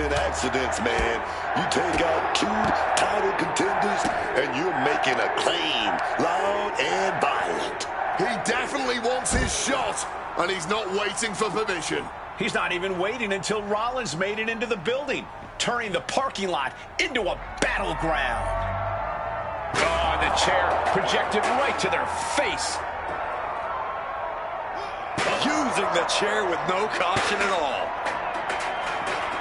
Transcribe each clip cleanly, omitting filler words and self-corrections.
in accidents, man. You take out two title contenders, and you're making a claim, loud and violent. He definitely wants his shot, and he's not waiting for permission. He's not even waiting until Rollins made it into the building, turning the parking lot into a battleground. Oh, and the chair projected right to their face. Using the chair with no caution at all.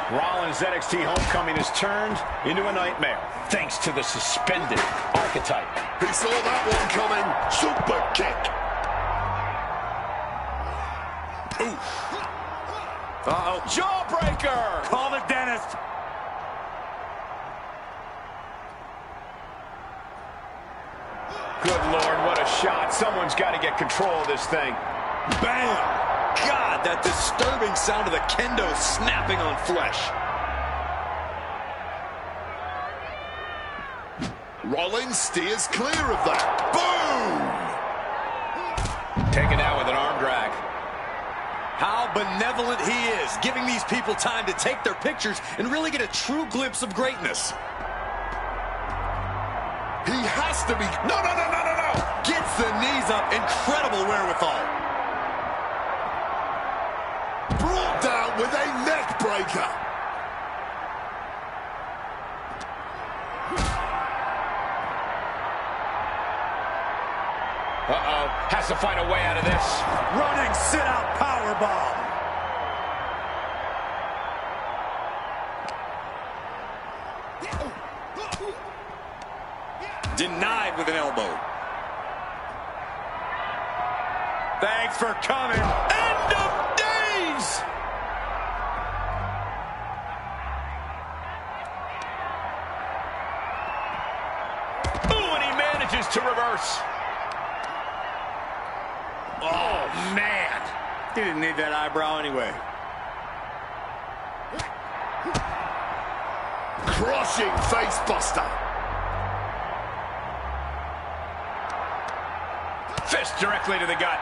Rollins' NXT homecoming has turned into a nightmare, thanks to the suspended archetype. He saw that one coming. Super kick. Uh-oh. Jawbreaker! Call the dentist. Good Lord, what a shot. Someone's got to get control of this thing. Bam! God, that disturbing sound of the kendo snapping on flesh. Rollins steers clear of that. Boom! Taken out with an arm drag. How benevolent he is, giving these people time to take their pictures and really get a true glimpse of greatness. He has to be... No! Gets the knees up. Incredible wherewithal. Brought down with a neck breaker. Uh-oh, has to find a way out of this. Running sit-out powerbomb. Denied with an elbow. Thanks for coming. End of days! Ooh, and he manages to reverse. Oh, man. He didn't need that eyebrow anyway. Crushing facebuster. Fist directly to the gut.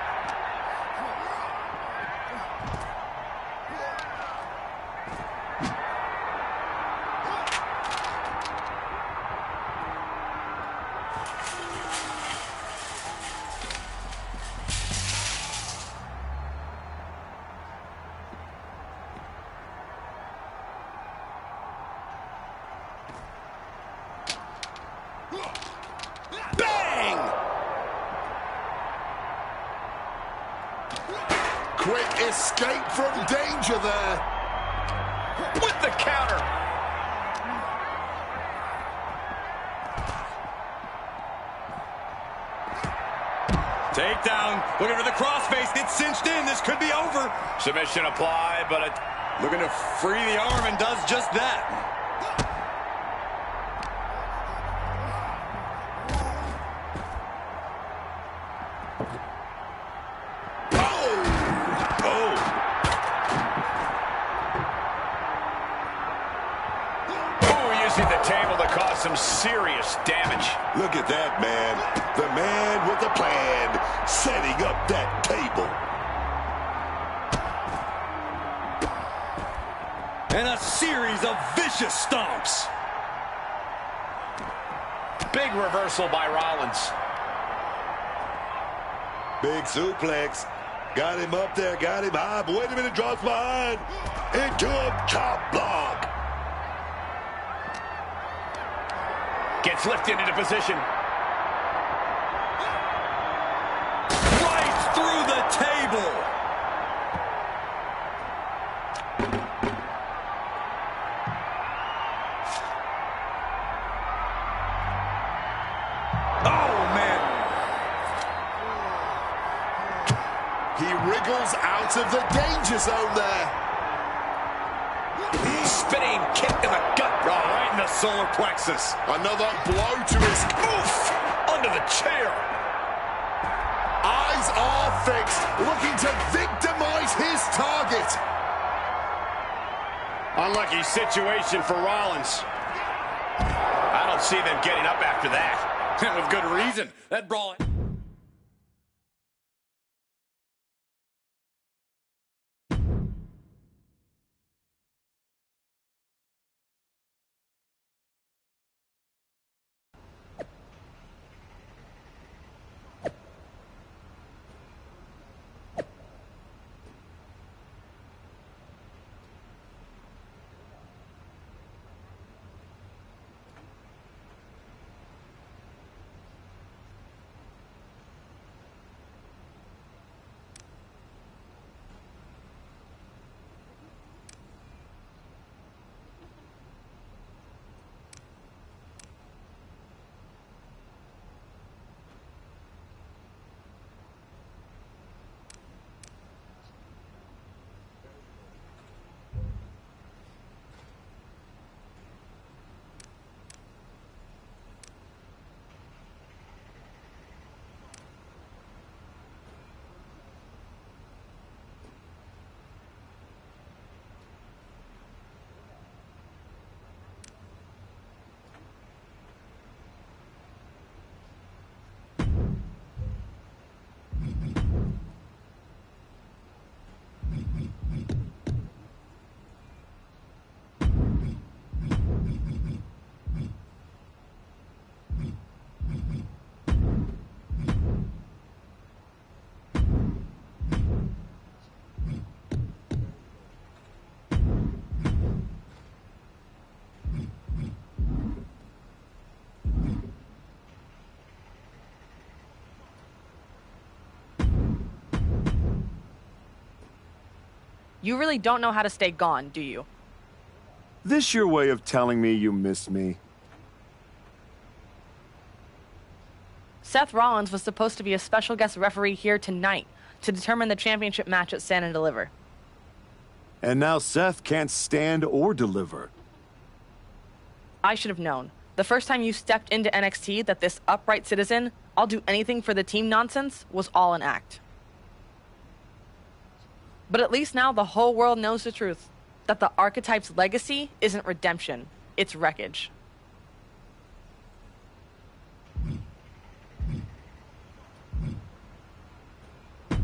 Bang! Quick escape from danger there. With the counter. Takedown. Looking for the crossface. It's cinched in. This could be over. Submission applied, but Looking to free the arm and does just that. using the table to cause some serious damage. Look at that, man. The man with a plan, setting up that table. And a series of vicious stomps. Big reversal by Rollins. Big suplex. Got him up there, got him high. But wait a minute, drops behind. Into a chop block. Gets lifted into position. Right through the table. Oh, man. He wriggles out of the danger zone there. Spinning kick in the gut. Oh, right in the solar plexus. Another blow to his oof Under the chair. Eyes are fixed, looking to victimize his target. Unlucky situation for Rollins. I don't see them getting up after that. With good reason. That brawl... You really don't know how to stay gone, do you? This your way of telling me you miss me? Seth Rollins was supposed to be a special guest referee here tonight to determine the championship match at Stand and Deliver. And now Seth can't stand or deliver. I should have known. The first time you stepped into NXT that this upright citizen, I'll do anything for the team nonsense, was all an act. But at least now the whole world knows the truth. That the Archetype's legacy isn't redemption, it's wreckage.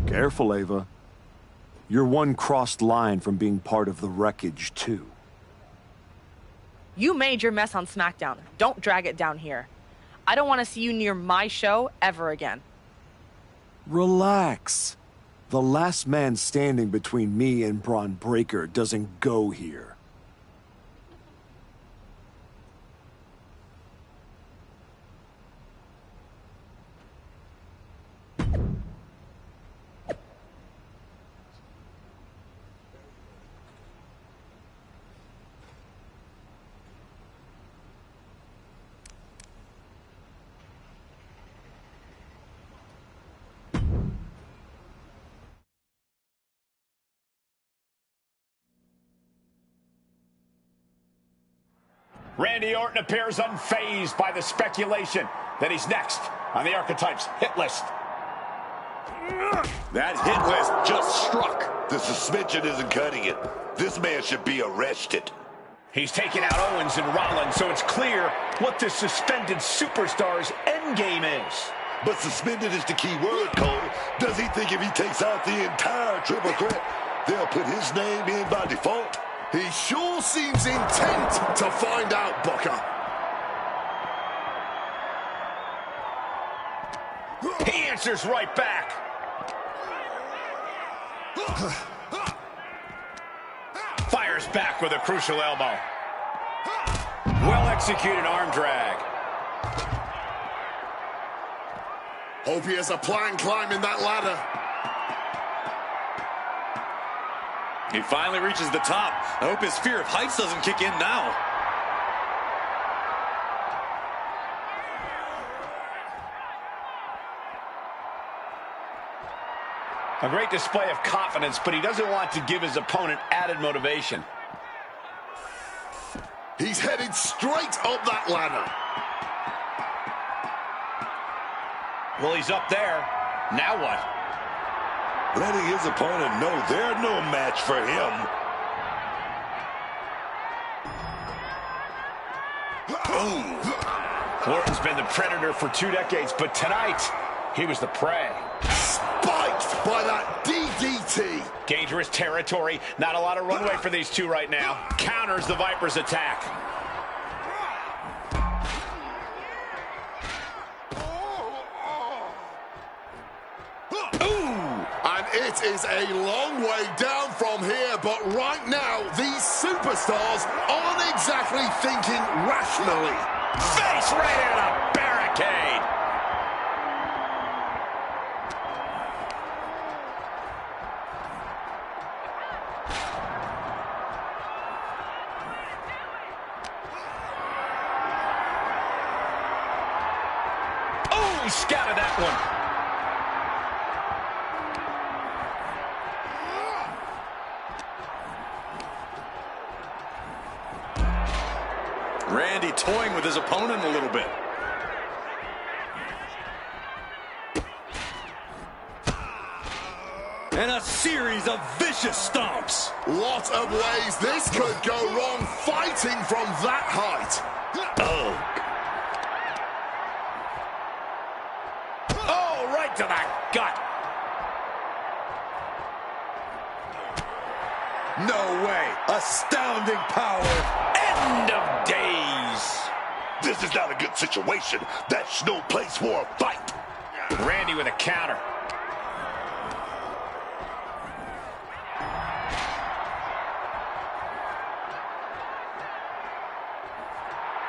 Careful, Ava. You're one crossed line from being part of the wreckage, too. You made your mess on SmackDown. Don't drag it down here. I don't want to see you near my show ever again. Relax. The last man standing between me and Braun Breaker doesn't go here. Randy Orton appears unfazed by the speculation that he's next on the Archetype's hit list. That hit list just struck. The suspension isn't cutting it. This man should be arrested. He's taking out Owens and Rollins, so it's clear what this suspended superstar's endgame is. But suspended is the key word, Cole. Does he think if he takes out the entire triple threat, they'll put his name in by default? He sure seems intent to find out, Booker. He answers right back. Fires back with a crucial elbow. Well-executed arm drag. Hope he has a plan climbing that ladder. He finally reaches the top. I hope his fear of heights doesn't kick in now. A great display of confidence, but he doesn't want to give his opponent added motivation. He's headed straight up that ladder. Well, he's up there. Now what? Letting his opponent know they're no match for him. Boom. Orton's been the predator for 2 decades, but tonight, he was the prey. Spiked by that DDT. Dangerous territory. Not a lot of runway for these two right now. Counters the Viper's attack. It is a long way down from here, but right now, these superstars aren't exactly thinking rationally. Face right into the barricade. Oh, he scouted that one. Randy toying with his opponent a little bit. And a series of vicious stomps. Lot of ways this could go wrong fighting from that height. Oh, right to the gut. No way. Astounding power. End of days. This is not a good situation. That's no place for a fight. Randy with a counter.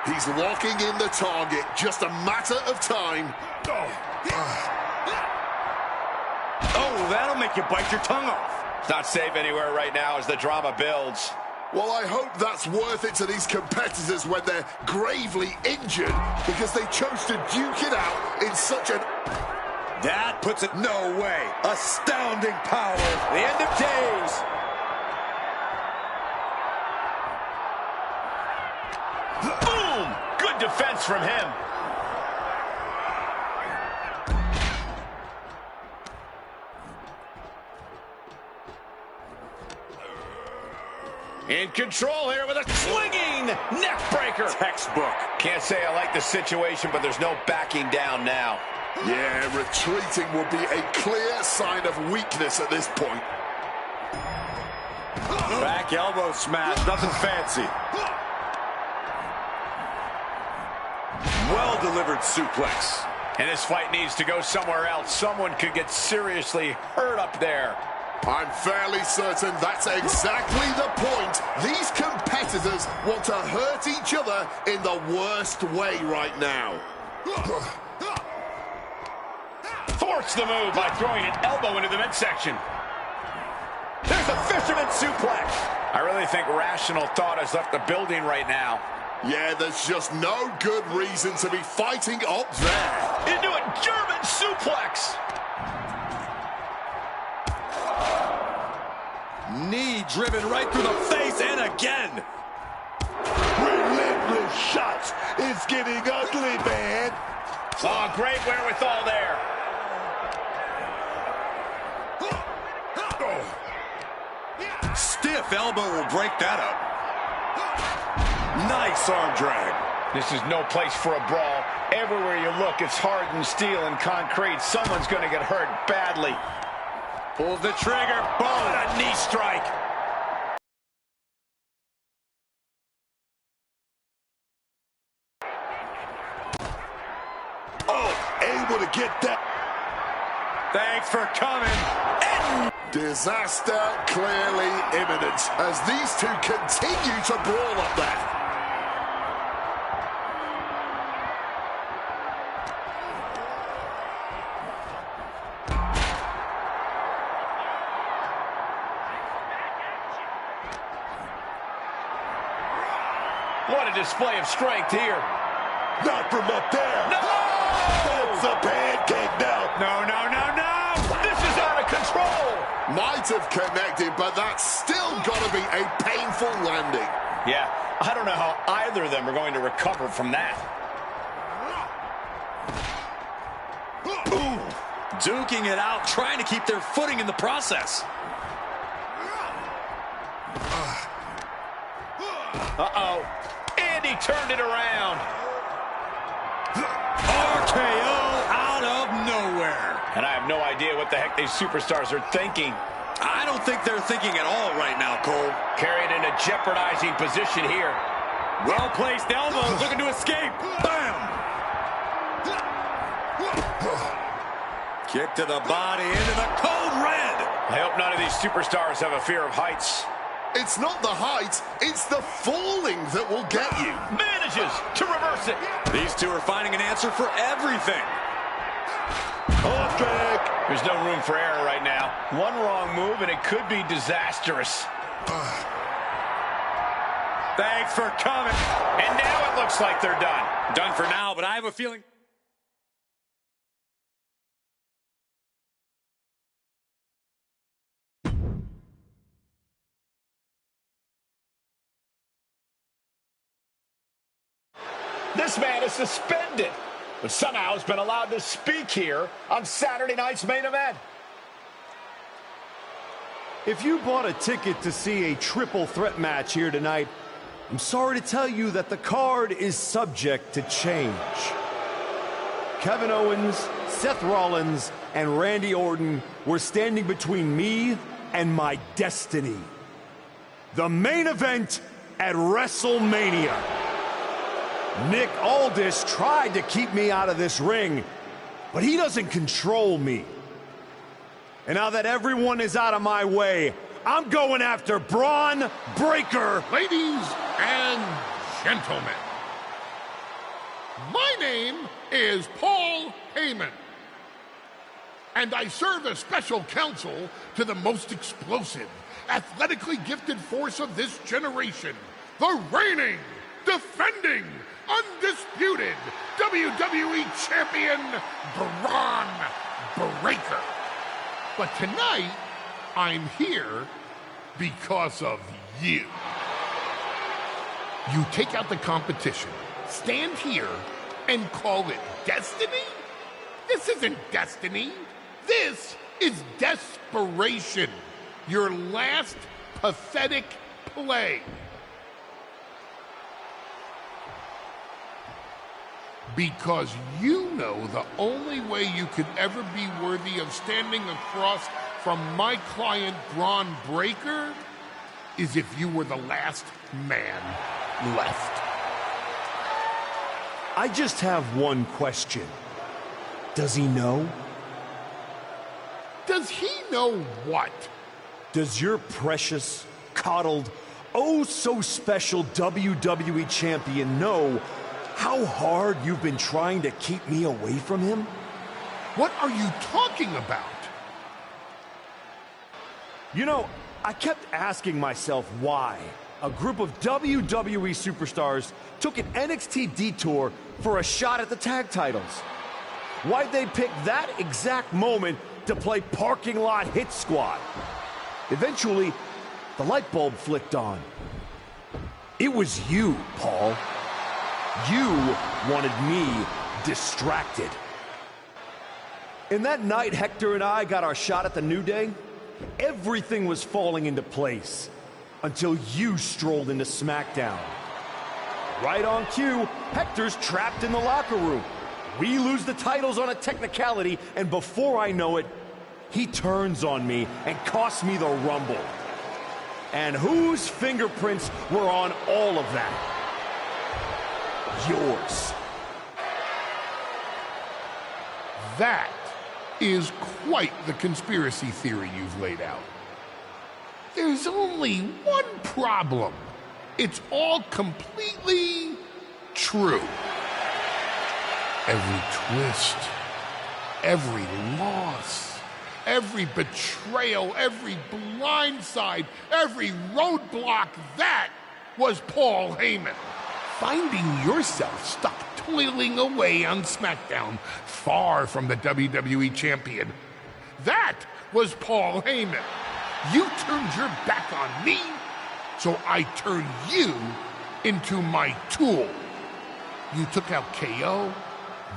He's locking in the target. Just a matter of time. Oh, that'll make you bite your tongue off. It's not safe anywhere right now as the drama builds. Well, I hope that's worth it to these competitors when they're gravely injured because they chose to duke it out in such an... That puts it no way. Astounding power. The end of days. Boom! Good defense from him. In control here with a swinging neck breaker. Textbook. Can't say I like the situation, but there's no backing down now. Yeah, retreating would be a clear sign of weakness at this point. Back elbow smash. Nothing fancy. Well-delivered suplex. And this fight needs to go somewhere else. Someone could get seriously hurt up there. I'm fairly certain that's exactly the point. These competitors want to hurt each other in the worst way right now. Thwarts the move by throwing an elbow into the midsection. There's a fisherman suplex. I really think rational thought has left the building right now. Yeah, there's just no good reason to be fighting up there. Into a German suplex. Knee driven right through the face and again. Relentless shots. It's getting ugly, man. Oh, great wherewithal there. Stiff elbow will break that up. Nice arm drag. This is no place for a brawl. Everywhere you look, it's hardened steel and concrete. Someone's going to get hurt badly. Pulls the trigger. Boom. A knee strike. Oh, able to get that. Thanks for coming. Disaster clearly imminent as these two continue to brawl up there. What a display of strength here. Not from up there. No! That's a pancake now. No, no, no, no! This is out of control! Might have connected, but that's still got to be a painful landing. Yeah, I don't know how either of them are going to recover from that. Boom. Duking it out, trying to keep their footing in the process. Uh-oh. And he turned it around. RKO out of nowhere. And I have no idea what the heck these superstars are thinking. I don't think they're thinking at all right now, Cole. Carried in a jeopardizing position here. Well-placed elbows, looking to escape. Bam! Kick to the body, into the code red. I hope none of these superstars have a fear of heights. It's not the height, it's the falling that will get you. Manages to reverse it. These two are finding an answer for everything. Off track. There's no room for error right now. One wrong move and it could be disastrous. Thanks for coming. And now it looks like they're done. Done for now, but I have a feeling... This man is suspended, but somehow has been allowed to speak here on Saturday night's main event. If you bought a ticket to see a triple threat match here tonight, I'm sorry to tell you that the card is subject to change. Kevin Owens, Seth Rollins, and Randy Orton were standing between me and my destiny. The main event at WrestleMania. Nick Aldis tried to keep me out of this ring, but he doesn't control me. And now that everyone is out of my way, I'm going after Braun Breaker. Ladies and gentlemen, my name is Paul Heyman. And I serve as special counsel to the most explosive, athletically gifted force of this generation, the reigning, defending, undisputed WWE Champion, Braun Breaker. But tonight, I'm here because of you. You take out the competition, stand here, and call it destiny? This isn't destiny. This is desperation. Your last pathetic play. Because you know the only way you could ever be worthy of standing across from my client, Braun Breaker, is if you were the last man left. I just have one question. Does he know? Does he know what? Does your precious, coddled, oh so special WWE champion know how hard you've been trying to keep me away from him? What are you talking about? You know, I kept asking myself why a group of WWE superstars took an NXT detour for a shot at the tag titles. Why'd they pick that exact moment to play parking lot hit squad? Eventually, the light bulb flicked on. It was you, Paul. You wanted me distracted. And that night Hector and I got our shot at the New Day, everything was falling into place until you strolled into SmackDown. Right on cue, Hector's trapped in the locker room. We lose the titles on a technicality, and before I know it, he turns on me and costs me the Rumble. And whose fingerprints were on all of that? Yours. That is quite the conspiracy theory you've laid out. There's only one problem. It's all completely true. Every twist, every loss, every betrayal, every blindside, every roadblock, that was Paul Heyman. Finding yourself stuck toiling away on SmackDown, far from the WWE Champion, that was Paul Heyman. You turned your back on me, so I turned you into my tool. You took out KO,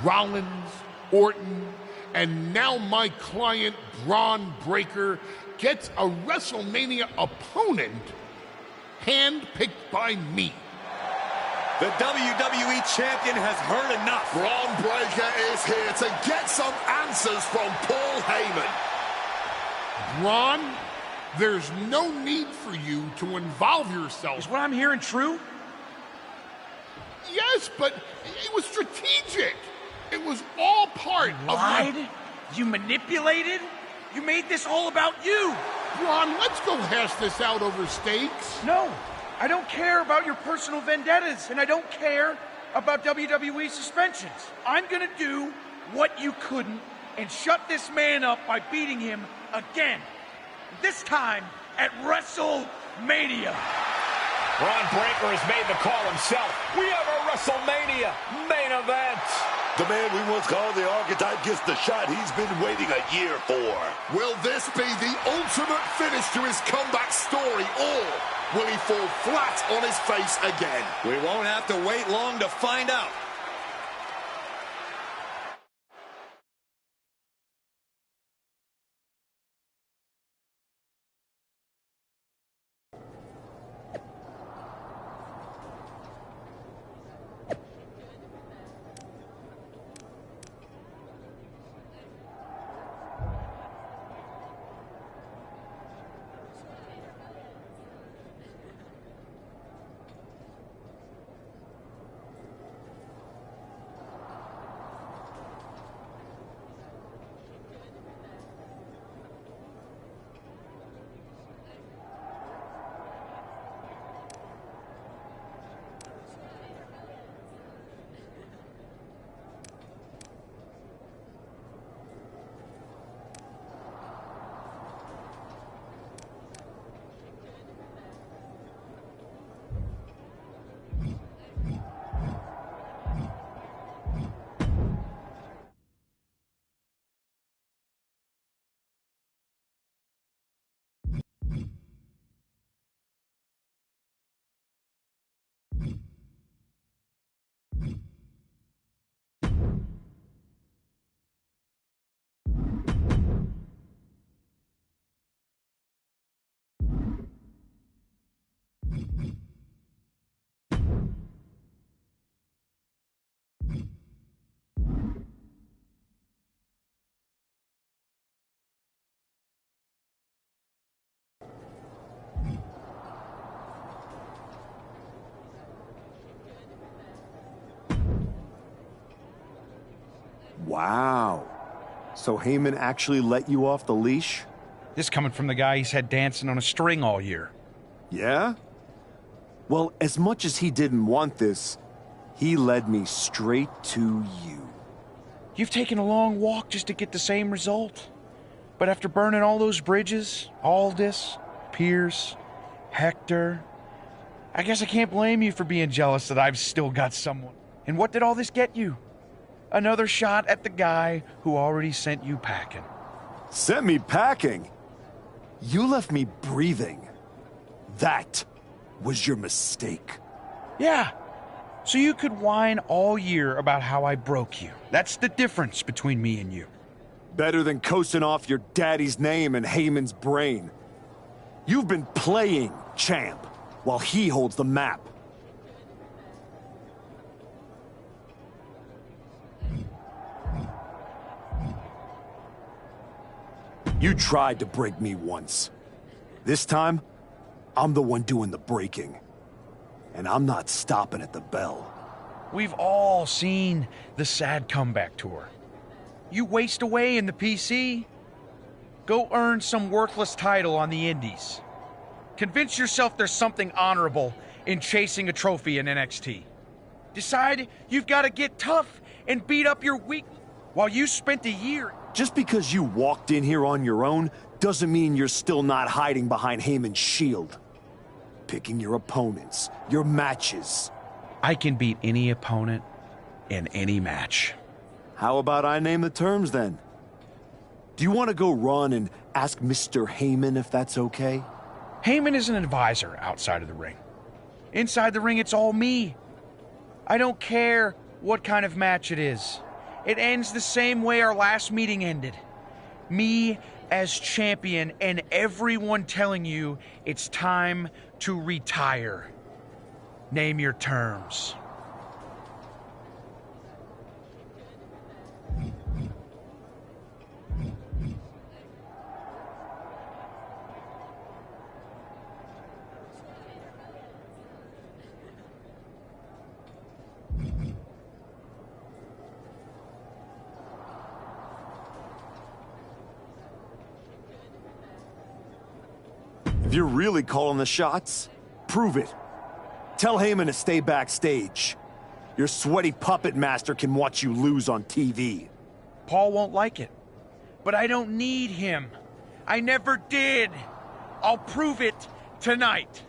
Rollins, Orton, and now my client, Braun Breaker, gets a WrestleMania opponent handpicked by me. The WWE Champion has heard enough. Braun Breaker is here to get some answers from Paul Heyman. Braun, there's no need for you to involve yourself. Is what I'm hearing true? Yes, but it was strategic. It was all part of Lied? You manipulated? You made this all about you. Braun, let's go hash this out over stakes. No, I don't care about your personal vendettas, and I don't care about WWE suspensions. I'm gonna do what you couldn't and shut this man up by beating him again. This time at WrestleMania. Braun Breaker has made the call himself. We have a WrestleMania main event. The man we once called the archetype gets the shot he's been waiting a year for. Will this be the ultimate finish to his comeback story, or will he fall flat on his face again? We won't have to wait long to find out. Wow. So Heyman actually let you off the leash? This coming from the guy he's had dancing on a string all year. Yeah? Well, as much as he didn't want this, he led me straight to you. You've taken a long walk just to get the same result. But after burning all those bridges, Aldis, Pierce, Hector, I guess I can't blame you for being jealous that I've still got someone. And what did all this get you? Another shot at the guy who already sent you packing. Sent me packing? You left me breathing. That was your mistake. Yeah. So you could whine all year about how I broke you. That's the difference between me and you. Better than coasting off your daddy's name and Heyman's brain. You've been playing champ while he holds the map. You tried to break me once. This time, I'm the one doing the breaking. And I'm not stopping at the bell. We've all seen the sad comeback tour. You waste away in the PC. Go earn some worthless title on the indies. Convince yourself there's something honorable in chasing a trophy in NXT. Decide you've got to get tough and beat up your weak while you spent a year. Just because you walked in here on your own doesn't mean you're still not hiding behind Heyman's shield. Picking your opponents, your matches. I can beat any opponent in any match. How about I name the terms then? Do you want to go run and ask Mr. Heyman if that's okay? Heyman is an advisor outside of the ring. Inside the ring, it's all me. I don't care what kind of match it is. It ends the same way our last meeting ended. Me as champion and everyone telling you it's time to retire. Name your terms. If you're really calling the shots, prove it. Tell Heyman to stay backstage. Your sweaty puppet master can watch you lose on TV. Paul won't like it, but I don't need him. I never did. I'll prove it tonight.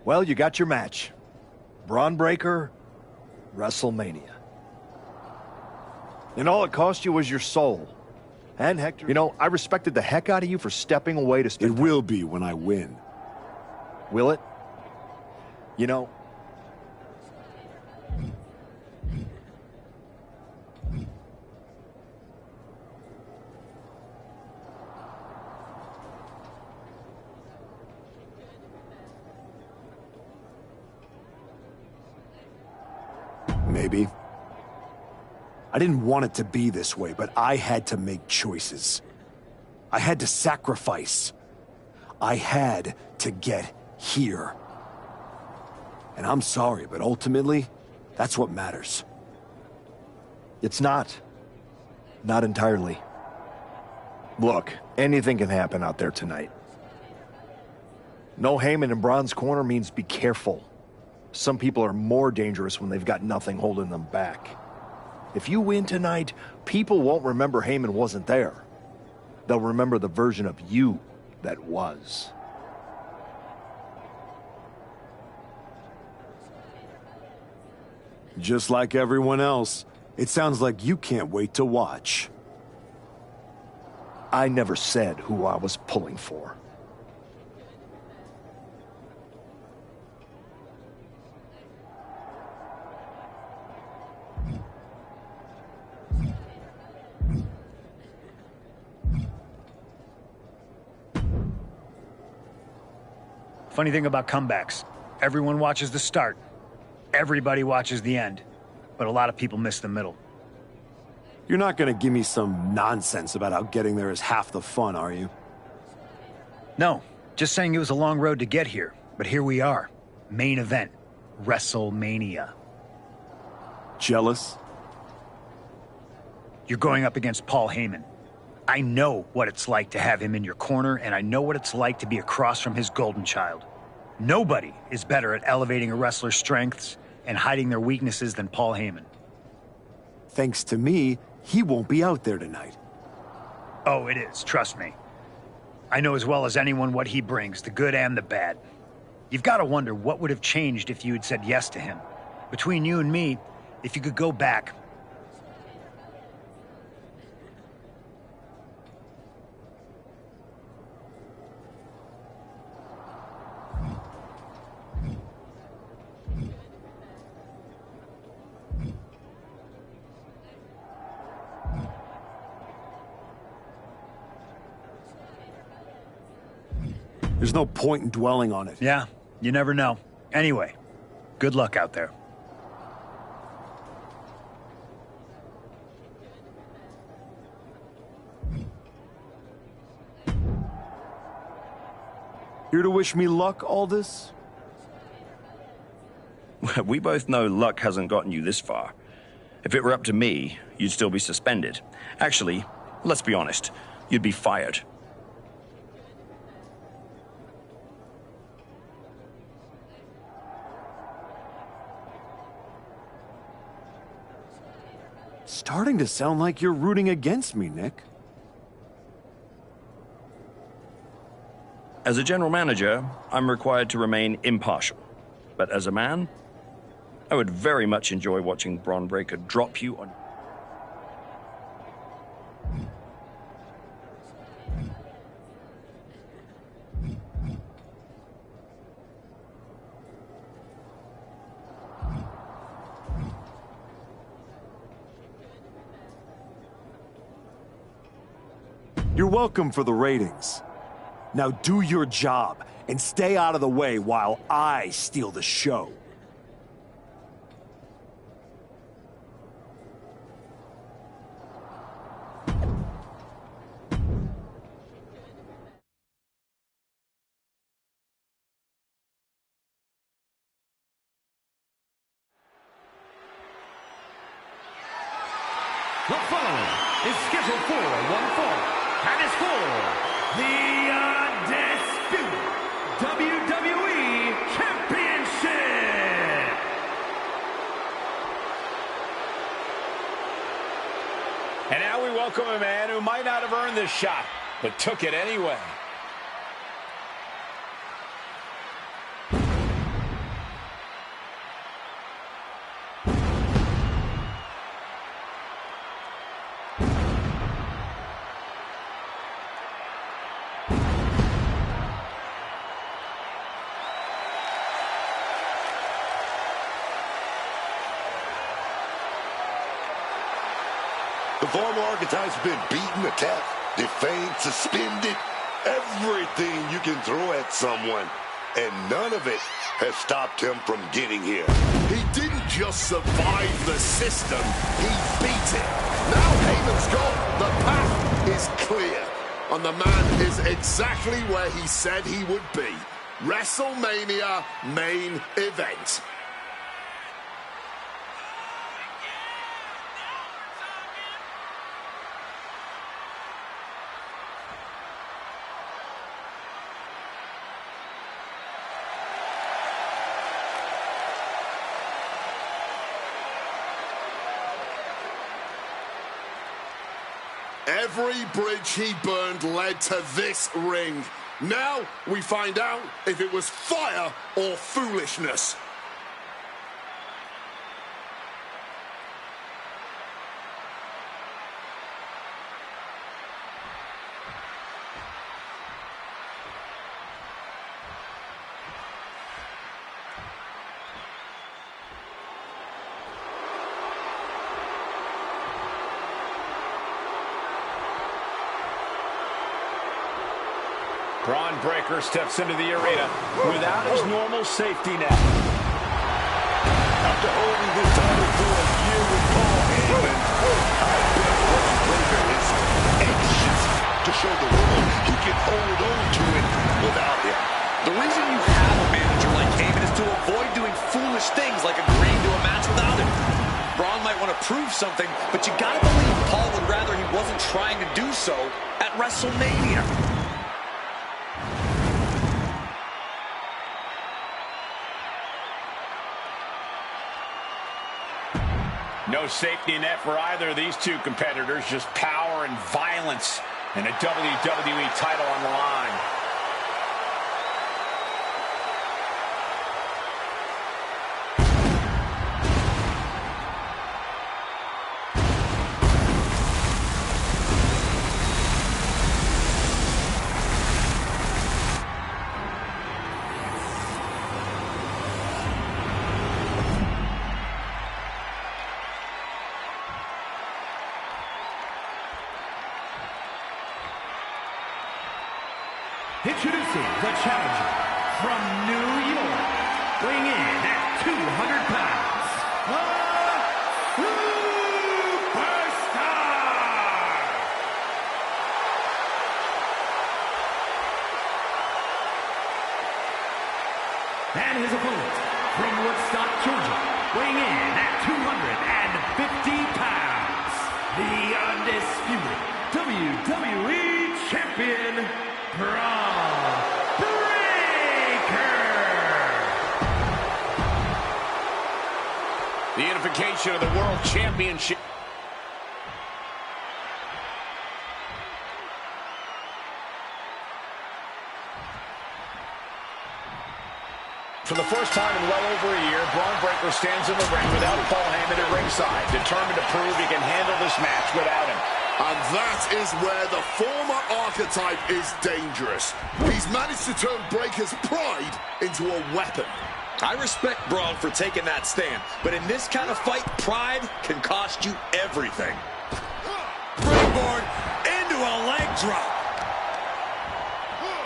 Well, you got your match. Braun Breaker, WrestleMania. And all it cost you was your soul. And Hector, you know, I respected the heck out of you for stepping away to spend It will be when I win. Will it? You know... Maybe. I didn't want it to be this way, but I had to make choices. I had to sacrifice. I had to get here. And I'm sorry, but ultimately, that's what matters. It's not. Not entirely. Look, anything can happen out there tonight. No Heyman in Braun's corner means be careful. Some people are more dangerous when they've got nothing holding them back. If you win tonight, people won't remember Heyman wasn't there. They'll remember the version of you that was. Just like everyone else, it sounds like you can't wait to watch. I never said who I was pulling for. Funny thing about comebacks, everyone watches the start. Everybody watches the end. But a lot of people miss the middle. You're not gonna give me some nonsense about how getting there is half the fun, are you? No, just saying it was a long road to get here. But here we are. Main event. WrestleMania. Jealous? You're going up against Paul Heyman. I know what it's like to have him in your corner, and I know what it's like to be across from his golden child. Nobody is better at elevating a wrestler's strengths and hiding their weaknesses than Paul Heyman. Thanks to me, he won't be out there tonight. Oh, it is, trust me. I know as well as anyone what he brings, the good and the bad. You've got to wonder what would have changed if you had said yes to him. Between you and me, if you could go back... There's no point in dwelling on it. Yeah, you never know. Anyway, good luck out there. Here to wish me luck, Aldous? We both know luck hasn't gotten you this far. If it were up to me, you'd still be suspended. Actually, let's be honest, you'd be fired. Starting to sound like you're rooting against me, Nick. As a general manager, I'm required to remain impartial. But as a man, I would very much enjoy watching Braun Breaker drop you on... You're welcome for the ratings. Now do your job and stay out of the way while I steal the show. The following is scheduled for one fall, and is for the Undisputed WWE Championship. And now we welcome a man who might not have earned this shot, but took it anyway. The former archetype's been beaten, attacked, defamed, suspended. Everything you can throw at someone. And none of it has stopped him from getting here. He didn't just survive the system, he beat it. Now Heyman's gone. The path is clear. And the man is exactly where he said he would be. WrestleMania main event. Every bridge he burned led to this ring. Now we find out if it was fire or foolishness. Braun Breaker steps into the arena without his normal safety net. After holding this title for a year with Paul Heyman, I bet Braun Breaker is anxious to show the world he can hold on to it prove something, but you gotta believe Paul would rather he wasn't trying to do so at WrestleMania. No safety net for either of these two competitors, just power and violence, and a WWE title on the line. Introducing the challenger from New York, weighing in at 200 pounds, the Superstar! And his opponent from Woodstock, Georgia, weighing in at 250 pounds, the undisputed WWE Champion, Braun Breaker! The unification of the World Championship. For the first time in well over a year, Braun Breaker stands in the ring without Paul Heyman at ringside, determined to prove he can handle this match without him. And that is where the former archetype is dangerous. He's managed to turn Breaker's pride into a weapon. I respect Braun for taking that stand, but in this kind of fight, pride can cost you everything. Springboard into a leg drop.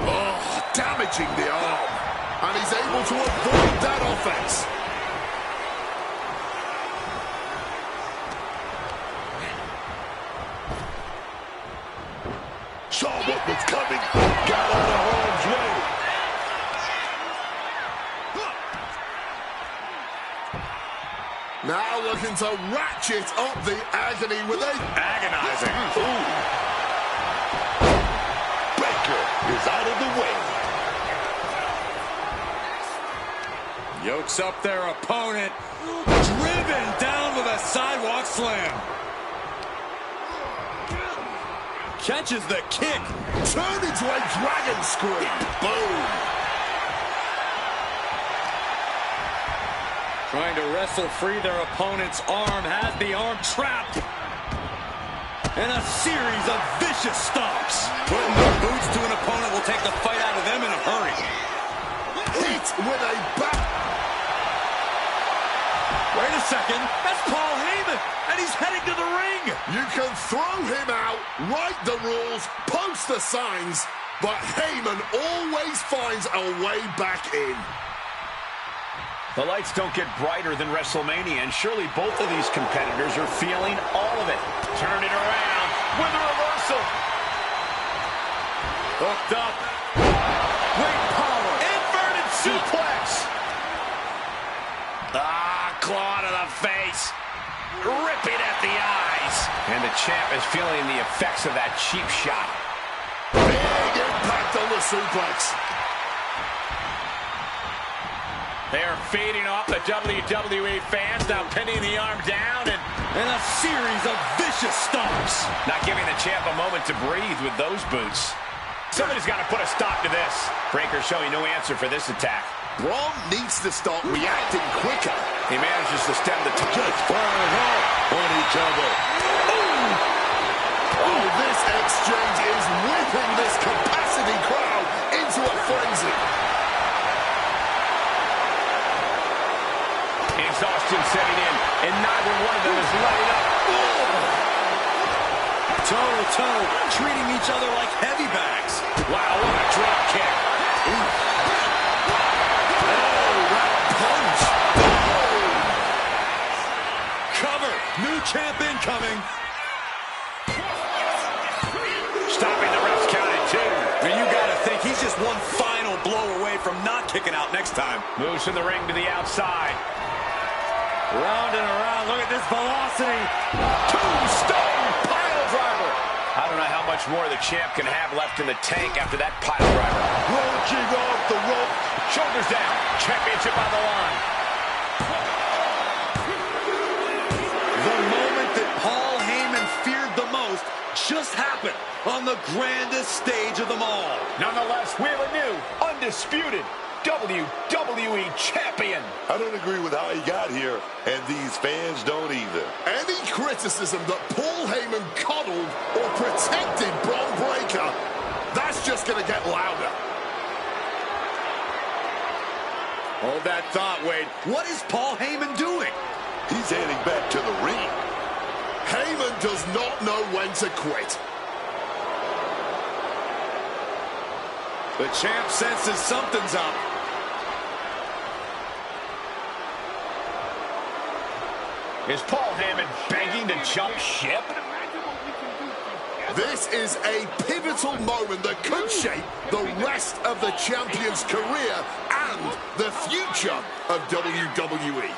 Oh, damaging the arm. And he's able to avoid that offense. Saw what was coming. Got out of harm's way. Now looking to ratchet up the agony with a... Agonizing. Ooh. Breaker is out of the way. Yokes up their opponent. Driven down with a sidewalk slam. Catches the kick. Turned into a dragon scream. Boom. Trying to wrestle free their opponent's arm. Has the arm trapped. And a series of vicious stomps. Putting the boots to an opponent will take the fight out of them in a hurry. Hit with a back. Wait a second, that's Paul Heyman, and he's heading to the ring. You can throw him out, write the rules, post the signs, but Heyman always finds a way back in. The lights don't get brighter than WrestleMania, and surely both of these competitors are feeling all of it. Turn it around with a reversal. Hooked up. Great power. Inverted suplex. Claw to the face. Ripping at the eyes. And the champ is feeling the effects of that cheap shot. Big impact on the suplex. They're feeding off the WWE fans, now pinning the arm down and a series of vicious stomps. Not giving the champ a moment to breathe with those boots. Somebody's got to put a stop to this. Breaker showing no answer for this attack. Braun needs to start reacting quicker. He manages to stem the Just firing off on each other. Oh, this exchange is whipping this capacity crowd into a frenzy. Exhaustion setting in, and neither one of them is letting up. Toe-to-toe, treating each other like heavy bags. Wow, what a drop kick. Cover. New champ incoming. Stopping the ref's count at 2. And you gotta think he's just one final blow away from not kicking out next time. Moves from the ring to the outside. Round and around. Look at this velocity. Tombstone pile driver. I don't know how much more the champ can have left in the tank after that pile driver. Launching off the rope. Shoulders down. Championship on the line. The moment that Paul Heyman feared the most just happened on the grandest stage of them all. Nonetheless, we have a new, undisputed WWE champion. I don't agree with how he got here, and these fans don't either. Any criticism that Paul Heyman coddled or protected Bron Breakker, that's just going to get louder. Hold that thought, Wade. What is Paul Heyman doing? He's heading back to the ring. Heyman does not know when to quit. The champ senses something's up. Is Paul Heyman begging to jump ship? This is a pivotal moment that could shape the rest of the champion's career and the future of WWE.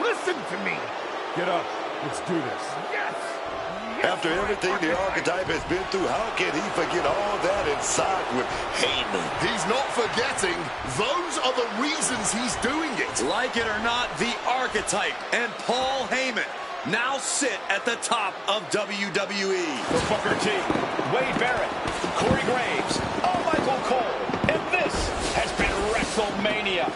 Listen to me. Get up. Let's do this. Yes. After everything the Archetype has been through, how can he forget all that and side with Heyman? He's not forgetting. Those are the reasons he's doing it. Like it or not, the Archetype and Paul Heyman now sit at the top of WWE. For Booker T, Wade Barrett, Corey Graves, Michael Cole, and this has been WrestleMania.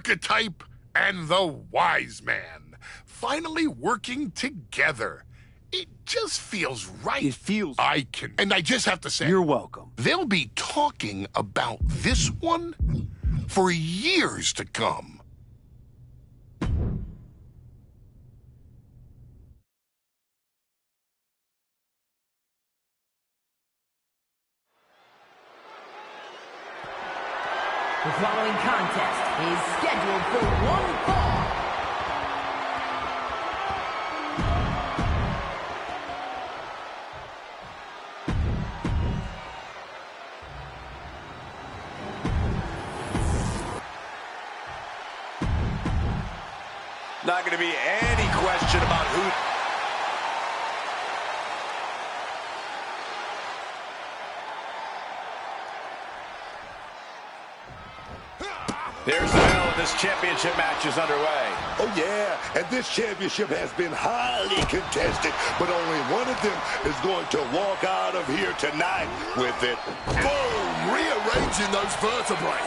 archetype and the wise man finally working together. It just feels right. It feels... And I just have to say... You're welcome. They'll be talking about this one for years to come. The following contest is scheduled for one fall. Not going to be any question about who... There's the bell, and this championship match is underway. Oh, yeah, and this championship has been highly contested, but only one of them is going to walk out of here tonight with it. Boom! Rearranging those vertebrae.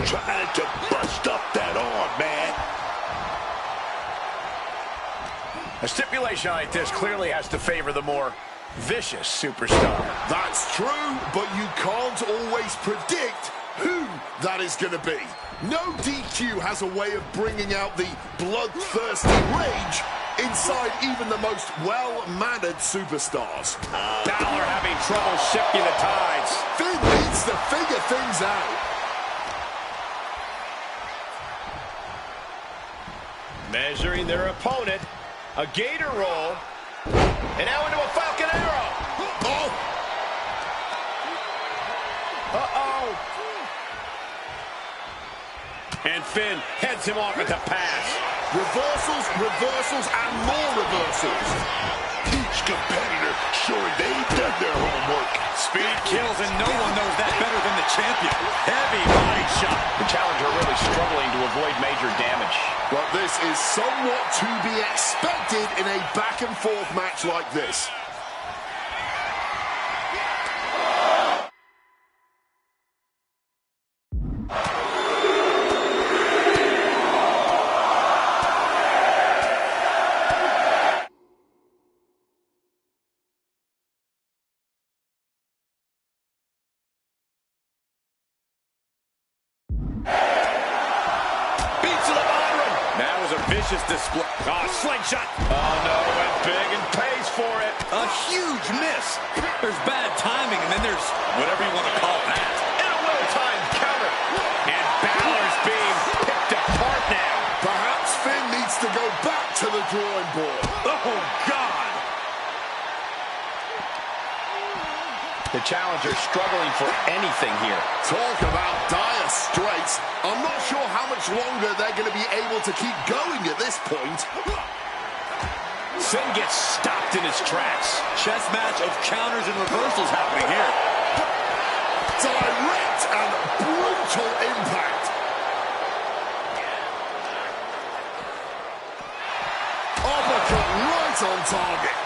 Trying to bust up that arm, man. A stipulation like this clearly has to favor the more vicious superstar. That's true, but you can't always predict who that is going to be. No DQ has a way of bringing out the bloodthirsty rage inside even the most well-mannered superstars. Balor having trouble shifting the tides. Finn needs to figure things out. Measuring their opponent. A gator roll. And now into a Falcon Arrow. Oh! Uh-oh. And Finn heads him off at the pass. Reversals, reversals, and more reversals. Each competitor showing they've done their homework. Speed kills, and no one knows that better than the champion. Heavy body shot. The challenger really struggling to avoid major damage. But this is somewhat to be expected in a back-and-forth match like this. Vicious display. Oh, slingshot. Oh, no, went big and pays for it. A huge miss. There's bad timing, and then there's whatever you want to call that. And a well-timed counter. And Balor's being picked apart now. Perhaps Finn needs to go back to the drawing board. Oh, God. The challenger struggling for anything here. Talk about dire straits. I'm not sure how much longer they're going to be able to keep going at this point. Finn gets stopped in his tracks. Chess match of counters and reversals happening here. Direct and brutal impact. Uppercut right on target.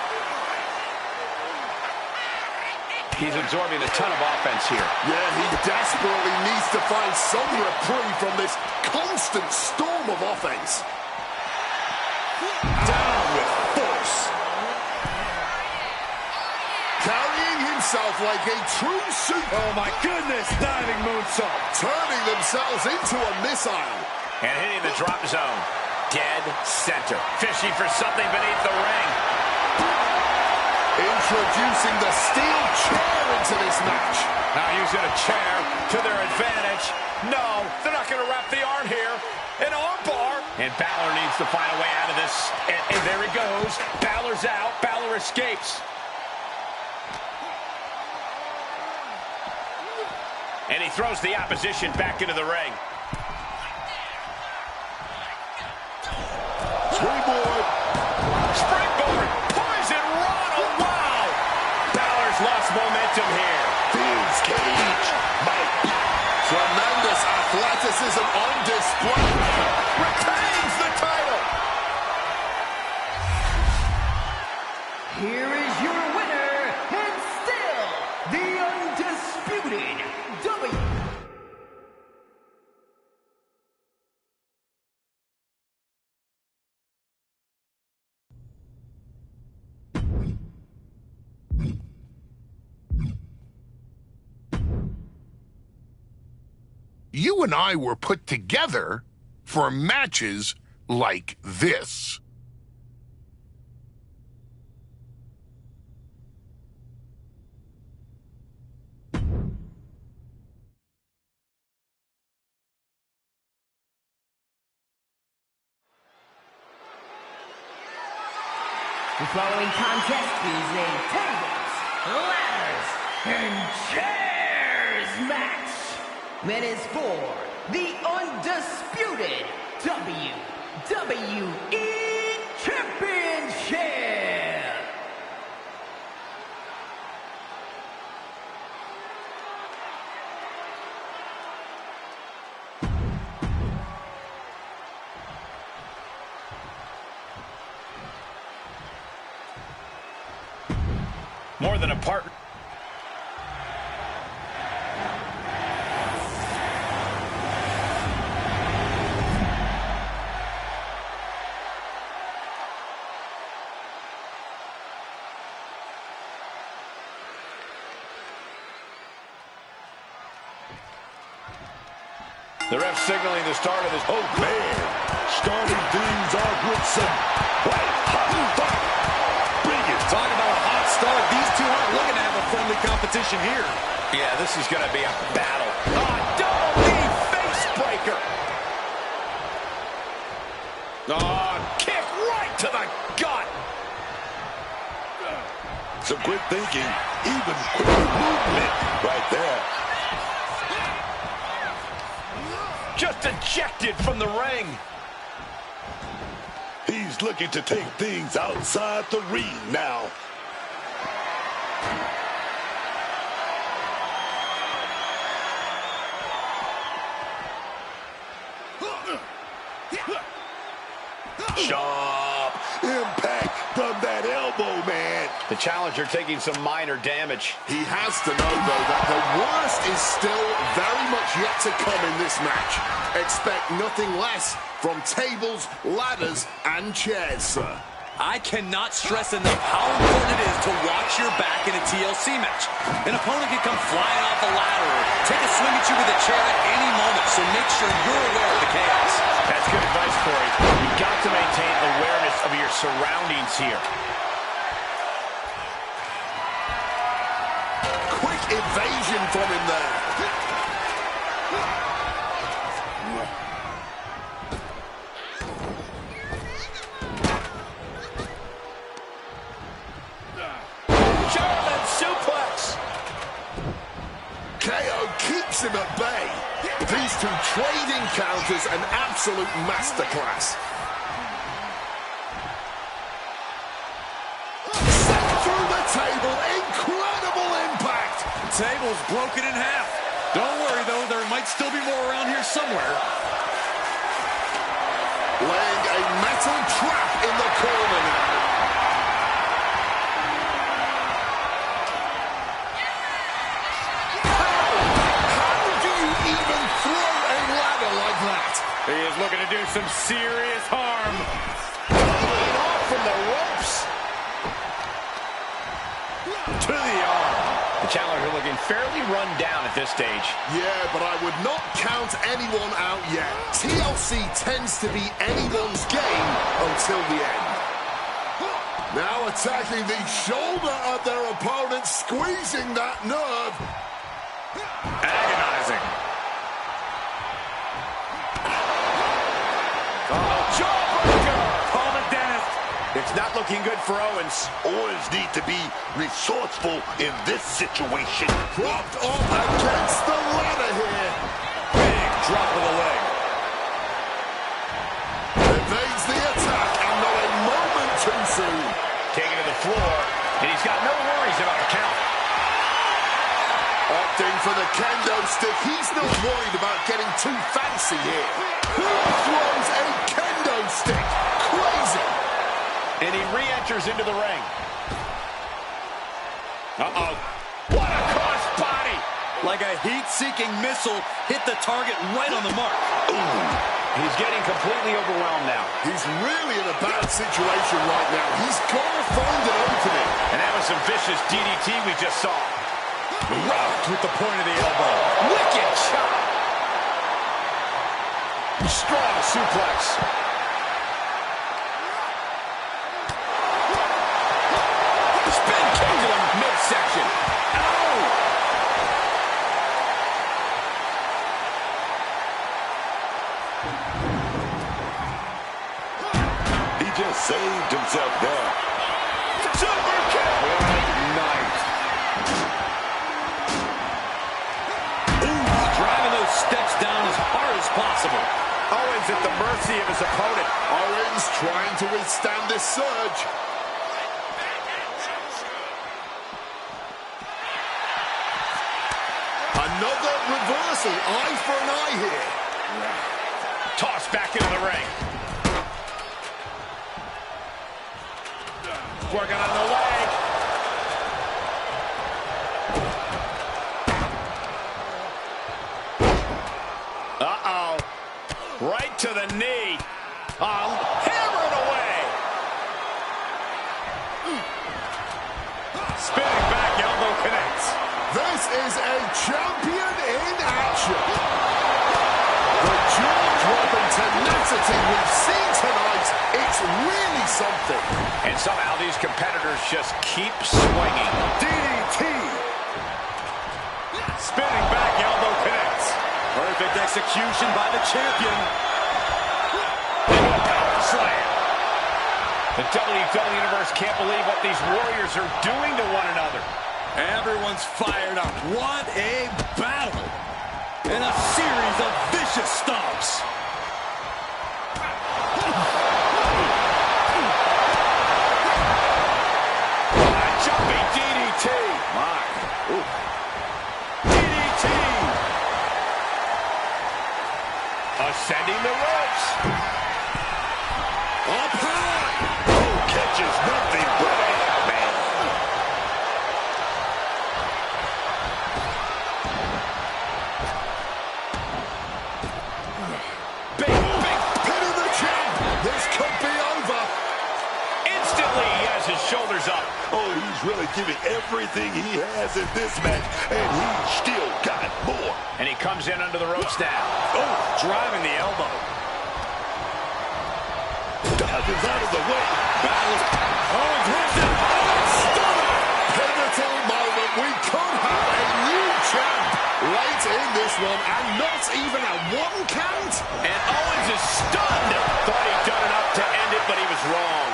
He's absorbing a ton of offense here. Yeah, he desperately needs to find some reprieve from this constant storm of offense. Down with force. Carrying himself like a true super. Oh, my goodness. Diving moonsault. Turning themselves into a missile. And hitting the drop zone. Dead center. Fishing for something beneath the ring. Introducing the steel chair into this match. Now using a chair to their advantage. No, they're not going to wrap the arm here. An arm bar. And Balor needs to find a way out of this. And there he goes. Balor's out. Balor escapes. And he throws the opposition back into the ring. You and I were put together for matches like this. The following contest is a tables, ladders, and chairs match that is for the undisputed WWE Championship. More than a partner. The ref signaling the start of this. Oh, man. Starting things off with some white hot fire. Bring it. Talk about a hot start. These two aren't looking to have a friendly competition here. Yeah, this is going to be a battle. Double knee face breaker. Kick right to the gut. Some quick thinking, even quick movement right there. Just ejected from the ring. He's looking to take things outside the ring now. Sharp impact from that elbow, man. The challenger taking some minor damage. He has to know, though, that the worst is still very much yet to come in this match. Expect nothing less from tables, ladders, and chairs, sir. I cannot stress enough how important it is to watch your back in a TLC match. An opponent can come flying off a ladder or take a swing at you with a chair at any moment, so make sure you're aware of the chaos. That's good advice, Corey. You've got to maintain awareness of your surroundings here. Quick evasion from him there. German suplex. KO keeps him at bay. These two trading counters, an absolute masterclass. Set through the table, incredible impact. Table's broken in half. Don't worry, though, there might still be more around here somewhere. Laying a metal trap in the corner now. He is looking to do some serious harm. Pulling off from the ropes. To the arm. The challenger looking fairly run down at this stage. Yeah, but I would not count anyone out yet. TLC tends to be anyone's game until the end. Now attacking the shoulder of their opponent, squeezing that nerve. Agonizing. It's not looking good for Owens. Owens need to be resourceful in this situation. Propped up against the ladder here. Big drop of the leg. Evades the attack and not a moment too soon. Taken to the floor, and he's got no worries about the count. Opting for the kendo stick. He's not worried about getting too fancy here. Who throws a kendo stick? Crazy. And he re-enters into the ring. Uh-oh. What a cross body! Like a heat-seeking missile, hit the target right on the mark. Ooh. He's getting completely overwhelmed now. He's really in a bad situation right now. He's got to find an opening. And that was some vicious DDT we just saw. Rocked with the point of the elbow. Wicked chop. Strong suplex. Spin kick to the midsection. Ow! He just saved himself there. Super kick! Good night. Ooh, driving those steps down as hard as possible. Owens at the mercy of his opponent. Owens trying to withstand this surge. Another reversal. Eye for an eye here. Tossed back into the ring. Working on the leg. Uh-oh. Right to the knee. Hammered away. Spinning back, elbow connects. This is a champion in action. The jaw-dropping tenacity we've seen tonight, it's really something. And somehow these competitors just keep swinging. DDT. Spinning back, elbow connects. Perfect execution by the champion. Power slam. The WWE Universe can't believe what these warriors are doing to one another. Everyone's fired up. What a battle. And a series of vicious stomps. Jumping DDT. My. Ooh. DDT. Ascending the ropes. Up high. Oh, catches nothing but air, man. Big Pinning the champ. This could be over. instantly he has his shoulders up. Oh, he's really giving everything he has in this match, and he's still got more. And he comes in under the ropes now. Oh, driving the elbow. Dodges out of the way. Owens hits it. Owens stunner. Pivotal moment. We could have a new champ late in this one, and not even a one count. And Owens is stunned. Thought he'd done enough to end it, but he was wrong.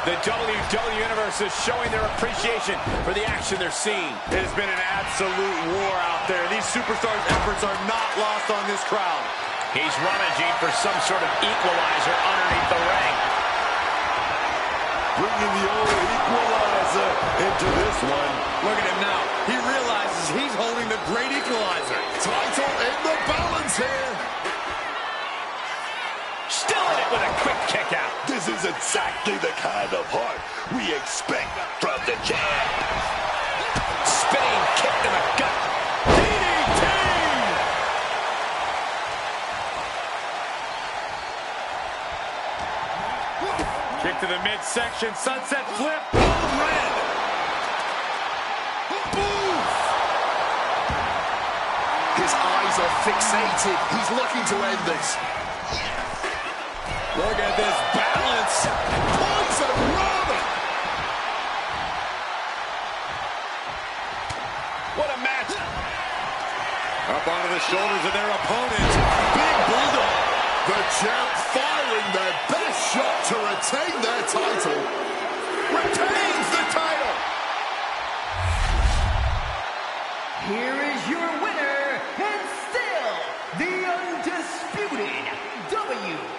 The WWE Universe is showing their appreciation for the action they're seeing. It has been an absolute war out there. These superstars' efforts are not lost on this crowd. He's rummaging for some sort of equalizer underneath the ring. Bringing the old equalizer into this one. Look at him now. He realizes he's holding the great equalizer. Title in the balance here. Still in it with a quick kick out. This is exactly the kind of heart we expect from the champ. Spinning kick to the gut. DDT. Kick to the midsection. Sunset flip. Red. Move. His eyes are fixated. He's looking to end this. Look at this balance. Poison Rana. What a match. Up onto the shoulders of their opponent. Big bulldog. The champ firing their best shot to retain their title. Retains the title. Here is your winner, and still the undisputed WWE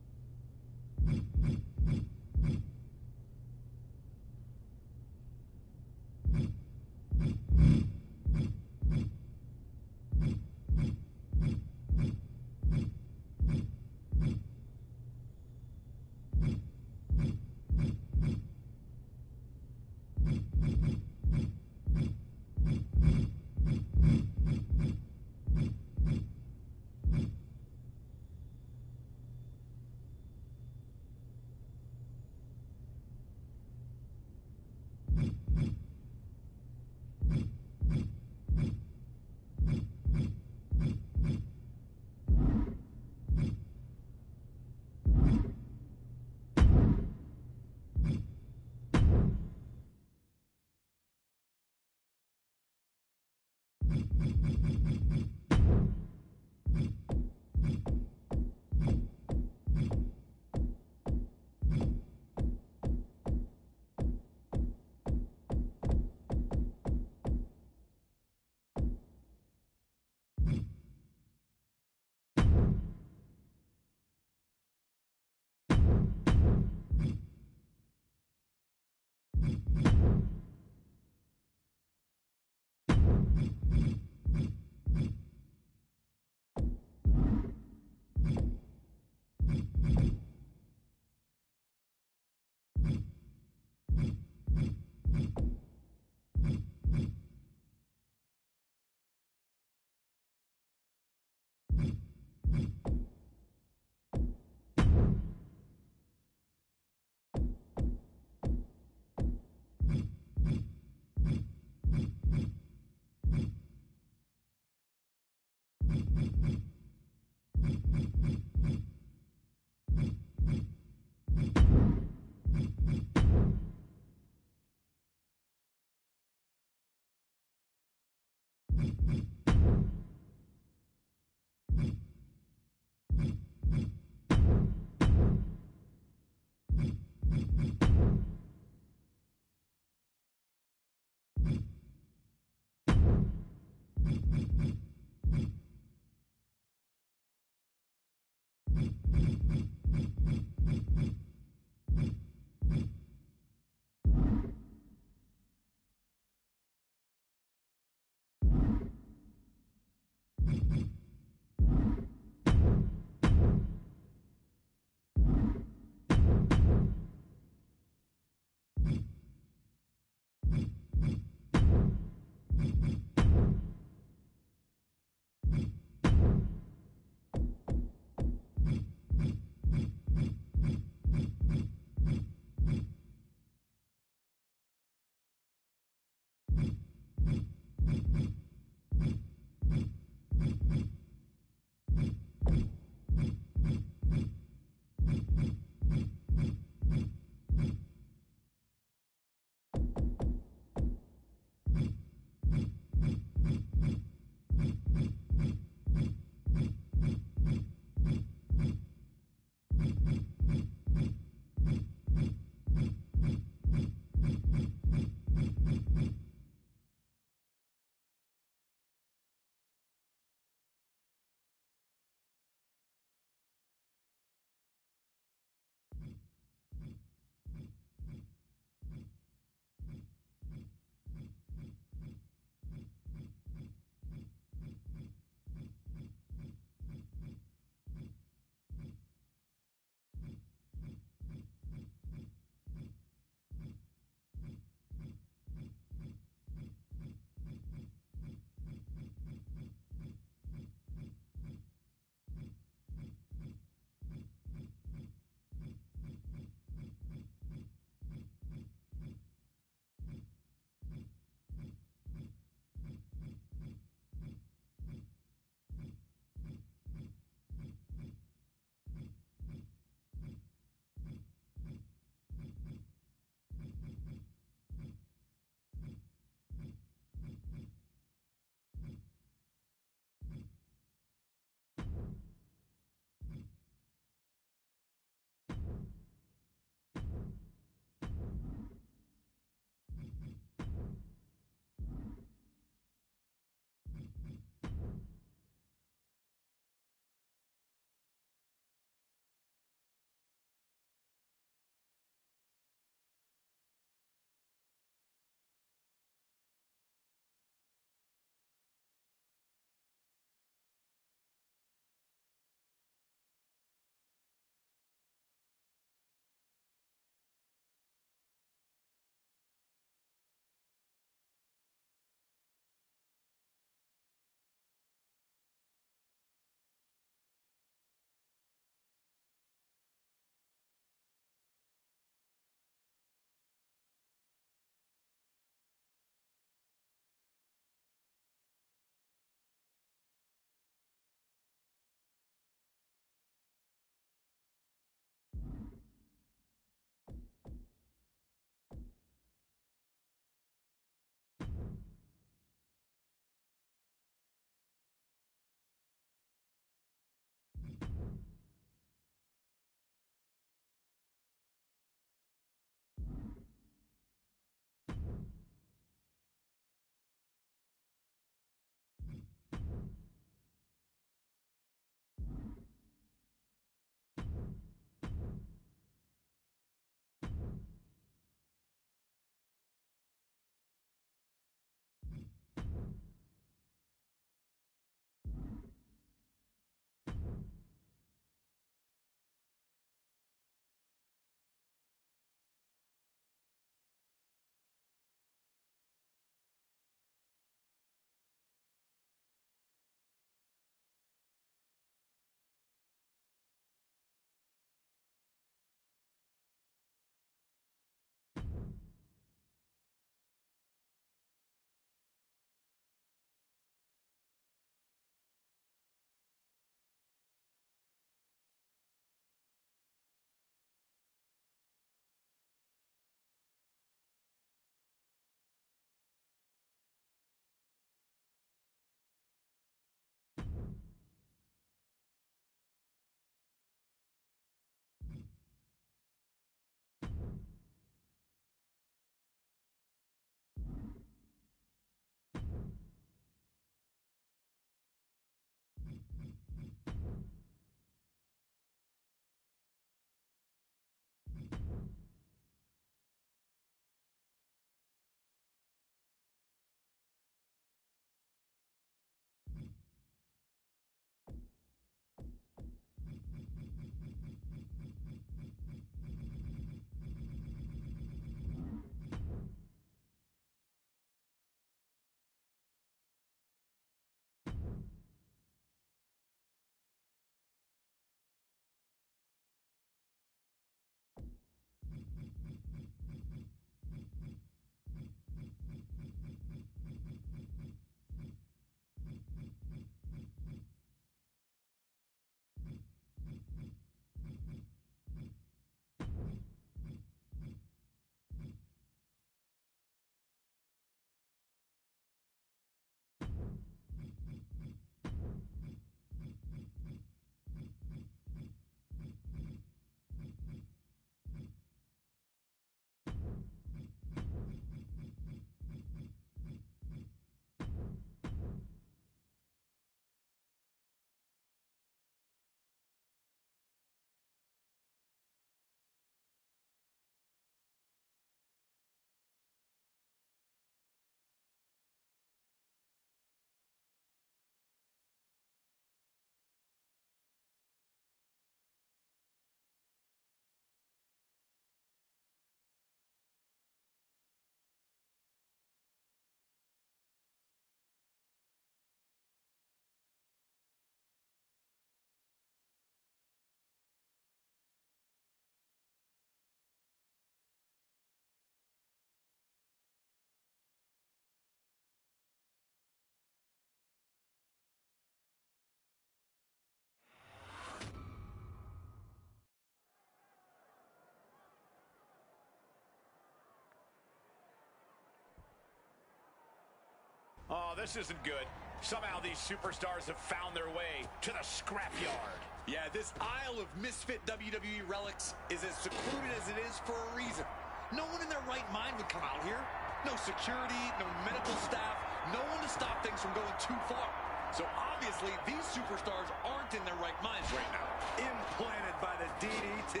Oh, this isn't good. Somehow these superstars have found their way to the scrapyard. Yeah, this aisle of misfit WWE relics is as secluded as it is for a reason. No one in their right mind would come out here. No security, no medical staff, no one to stop things from going too far. So obviously, these superstars aren't in their right minds right now. Implanted by the DDT.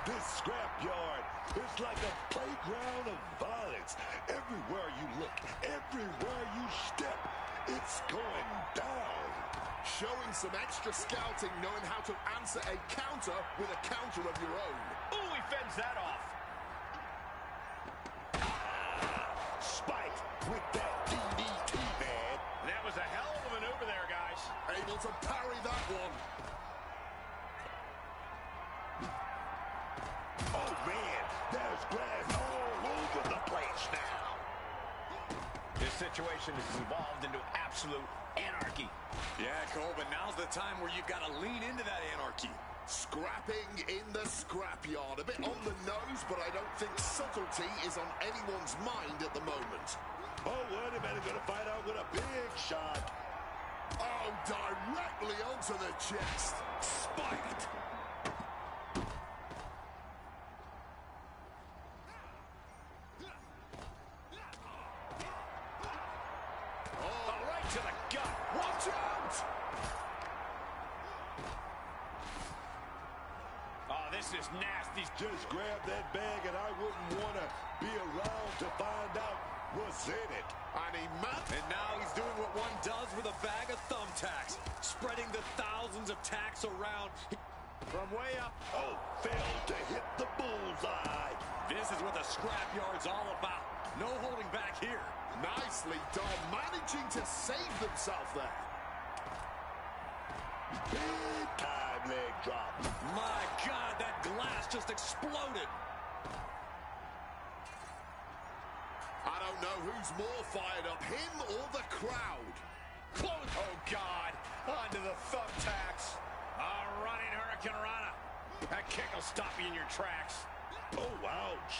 This scrapyard is like a playground of violence. Everywhere you look, everywhere you step, it's going down. Showing some extra scouting, knowing how to answer a counter with a counter of your own. Ooh, he fends that off. Spike with that DDT, man. That was a hell of a maneuver there, guys. Able to parry that one. Oh, man, there's glass all over the place now. This situation has evolved into absolute anarchy. Yeah, Cole, but now's the time where you've got to lean into that anarchy. Scrapping in the scrapyard. A bit on the nose, but I don't think subtlety is on anyone's mind at the moment. Oh, wait a minute, gonna find out with a big shot. Oh, directly onto the chest. Spiked. Oh, right to the gut. Watch out! Oh, this is nasty. Just grab that bag and I wouldn't want to be around to find out what's in it. And now he's doing what one does with a bag of thumbtacks, spreading the thousands of tacks around. From way up. Oh, failed to hit the bullseye. This is what the scrapyard's all about. No holding back here. Nicely done, managing to save themselves there. Big time leg drop. My God, that glass just exploded. I don't know who's more fired up, him or the crowd. Close. Oh, God. Onto the thumbtacks. A running Hurricane Rana. That kick will stop you in your tracks. Oh, ouch.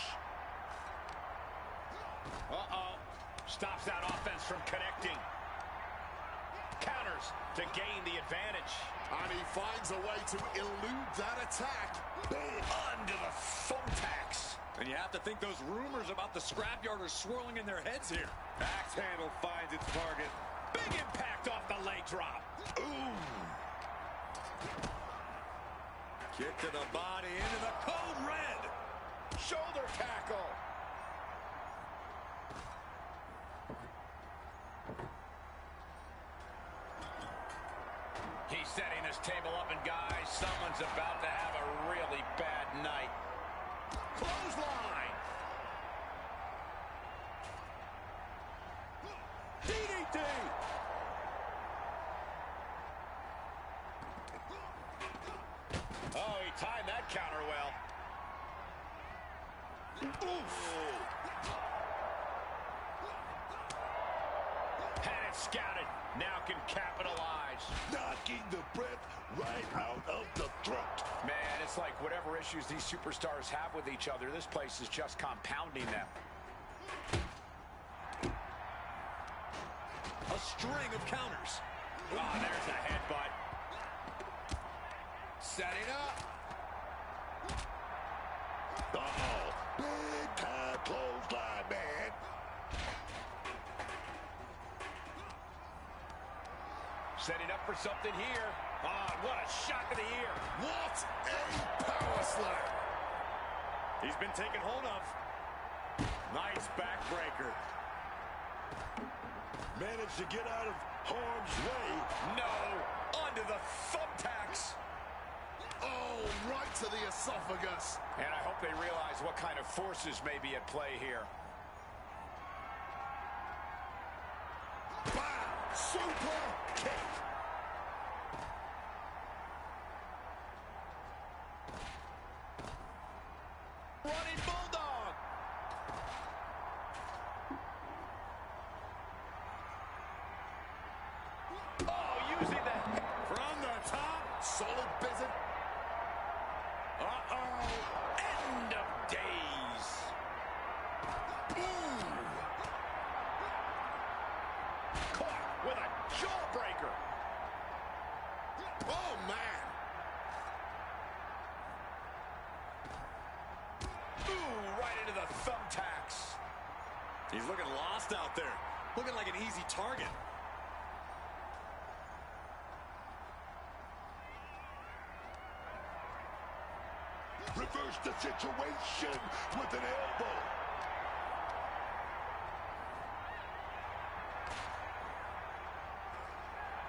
Uh-oh. Stops that offense from connecting. Counters to gain the advantage. And he finds a way to elude that attack. Onto the thumbtacks. And you have to think those rumors about the scrapyard are swirling in their heads here. Axe handle finds its target. Big impact off the leg drop. Ooh. Kick to the body into the code red. Shoulder tackle. He's setting this table up, and guys, someone's about to have a really bad night. Clothesline. DDT. Oh, he timed that counter well. Oof. Had it scouted. Now can capitalize. Knocking the breath right out of the throat. Man, it's like whatever issues these superstars have with each other, this place is just compounding them. A string of counters. Oh, there's a headbutt. Setting up. Uh-oh. Big time clothesline, man. Setting up for something here. Oh, what a shot to the ear. What a power slam. He's been taken hold of. Nice backbreaker. Managed to get out of harm's way. No. Onto the thumbtacks. Oh, right to the esophagus. And I hope they realize what kind of forces may be at play here. Wow. Super kick. Running Bulldog. Oh, using that From the top, solid visit. Uh-oh. End of days. Ooh. He's looking lost out there. Looking like an easy target. Reverse the situation with an elbow.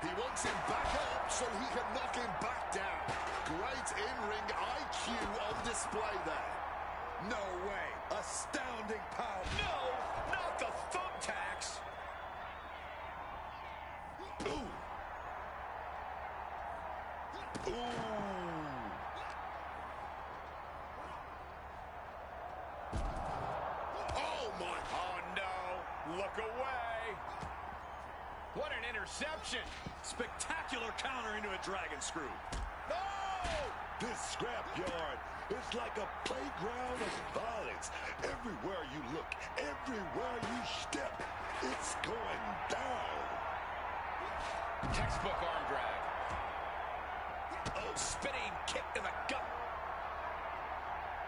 He wants him back up so he can knock him back down. Great in-ring IQ on display there. No way. Astounding power. No, not the thumbtacks. Ooh. Ooh. Oh, my. Oh, no. Look away. What an interception. Spectacular counter into a dragon screw. Oh! This scrapyard is like a playground of violence. Everywhere you look, everywhere you step, it's going down. Textbook arm drag. Oh, spinning kick to the gut.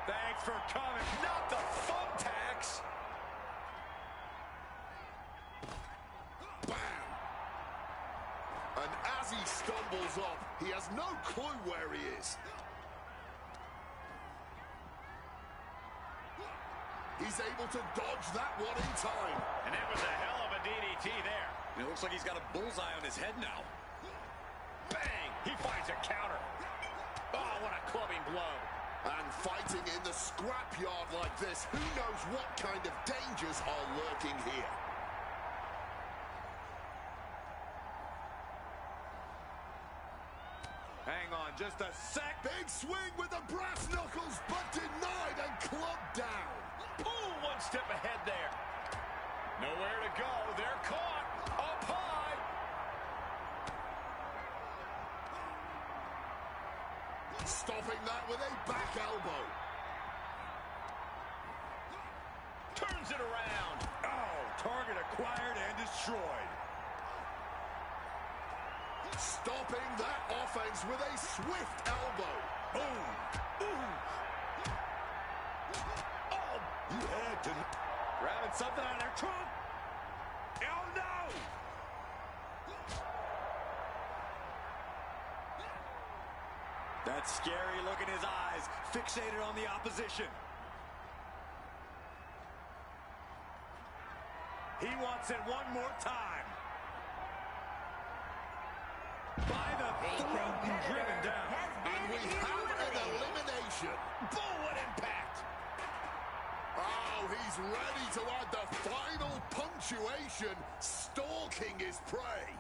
Thanks for coming. Not the thumbtacks. Bam! And as he stumbles up, he has no clue where he is. He's able to dodge that one in time. And that was a hell of a DDT there. It looks like he's got a bullseye on his head now. Bang! He finds a counter. Oh, what a clubbing blow. And fighting in the scrapyard like this, who knows what kind of dangers are lurking here. Hang on just a sec. Big swing with the brass knuckles, but denied and clubbed down. Ooh, one step ahead there. Nowhere to go. They're caught. Up high. Stopping that with a back elbow. Turns it around. Oh, target acquired and destroyed. Stopping that offense with a swift elbow. Boom. Ooh. Oh, you had to. Grabbing something out of their trunk. Oh, no! That scary look in his eyes, fixated on the opposition. He wants it one more time. By the throat and driven down. And we have an elimination. Boom, what impact. Oh, he's ready to add the final punctuation, stalking his prey.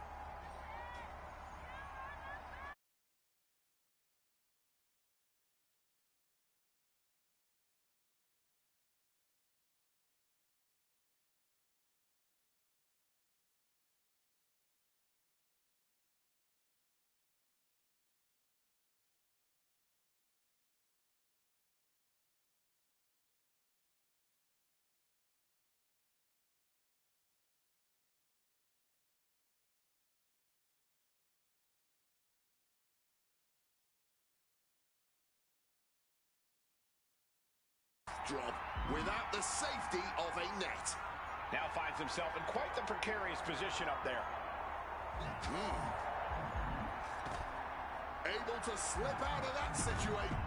Drop without the safety of a net. Now finds himself in quite the precarious position up there. Able to slip out of that situation.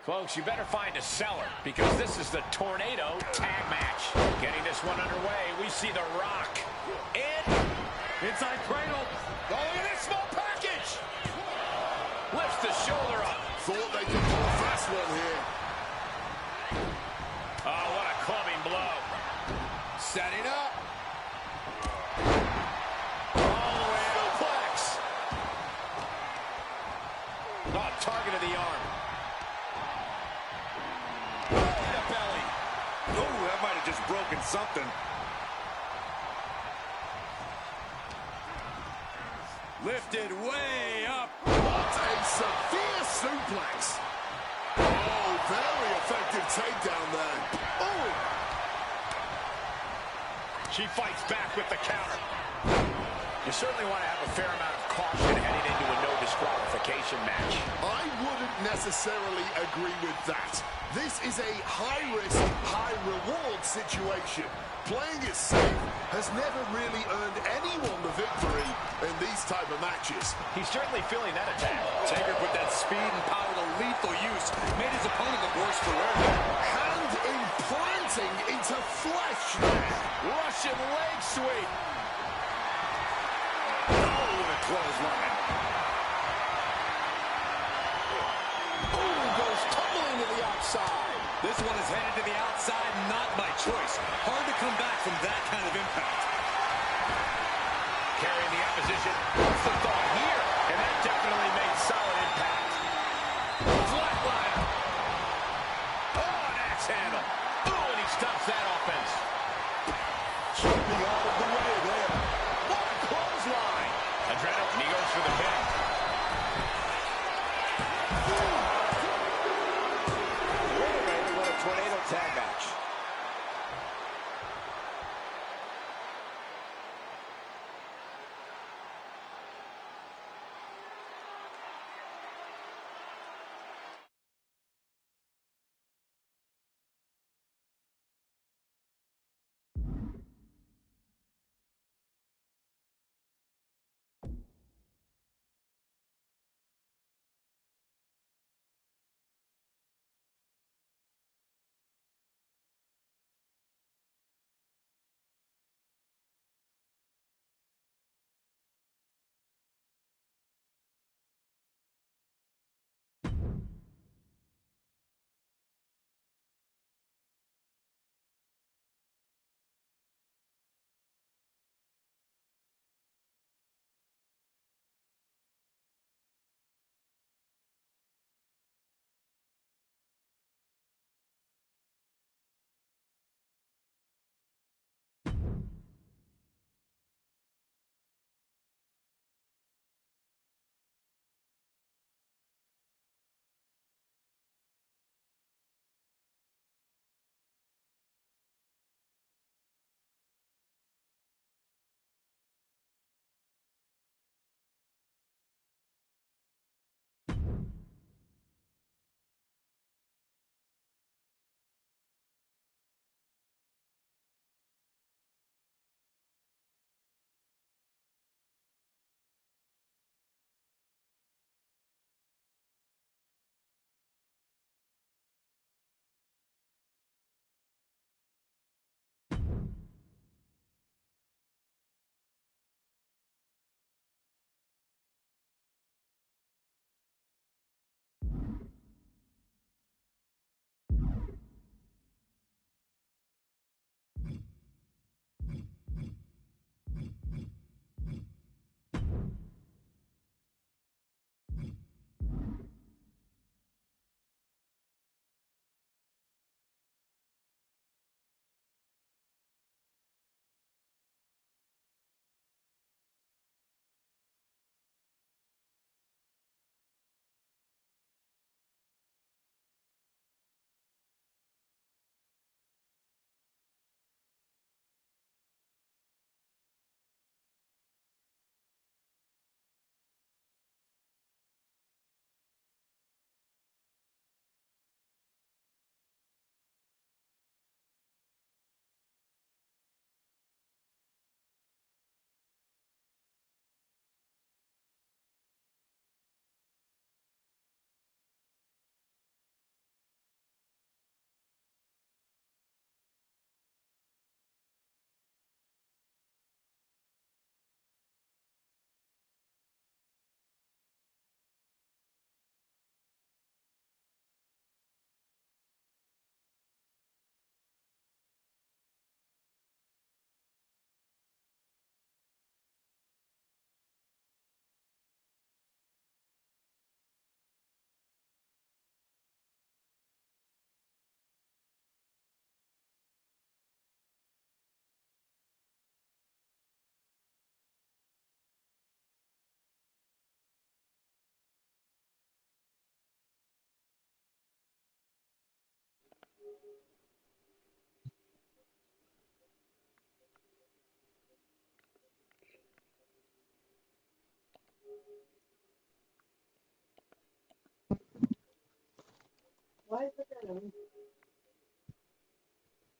Folks, you better find a seller because this is the Tornado Tag Match. Getting this one underway, we see The Rock. Inside cradle. Oh, look at this small package. Lifts the shoulder up. Thought they could pull a fast one here. Oh, what a clubbing blow. Setting up. All the way out. Suplex. Oh, target of the arm. The belly. Oh, that might have just broken something. Lifted way up. What a severe suplex. Oh, very effective takedown there. Oh! She fights back with the counter. You certainly want to have a fair amount of caution heading into a no disqualification match. I wouldn't necessarily agree with that. This is a high-risk, high-reward situation. Playing it safe has never really earned anyone the victory in these type of matches. He's certainly feeling that attack. Taker put that speed and power to lethal use. Made his opponent the worse for wear. Hand implanting into flesh there. Russian leg sweep. Oh, what a clothesline. Ooh, goes tumbling to the outside. This one is headed to the outside, not by choice. Hard to come back from that kind of impact. Carrying the opposition. What's the thought here? And that definitely made solid impact. Flatliner. Oh, an axe handle. Oh, and he stops that offense. Jumping out of the way there. What a clothesline. Adrenaline, he goes for the pin. What a tornado tag match.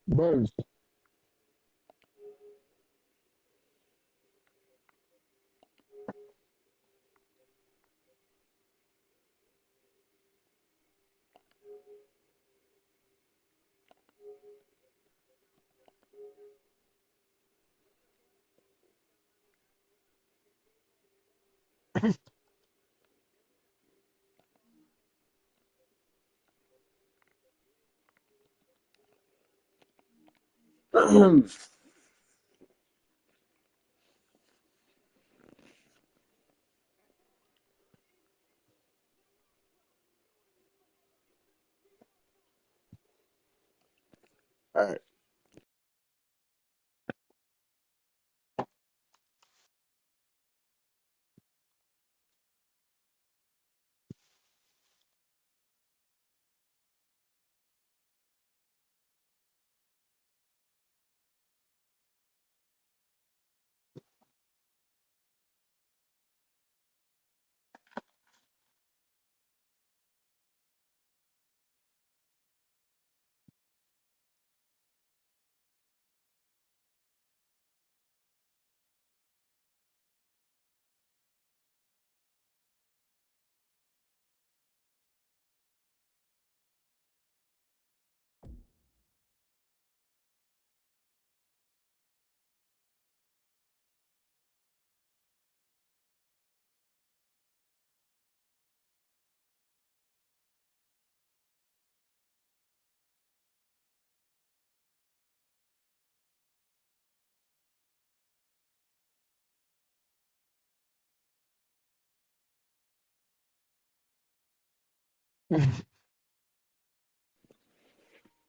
Birds. All right.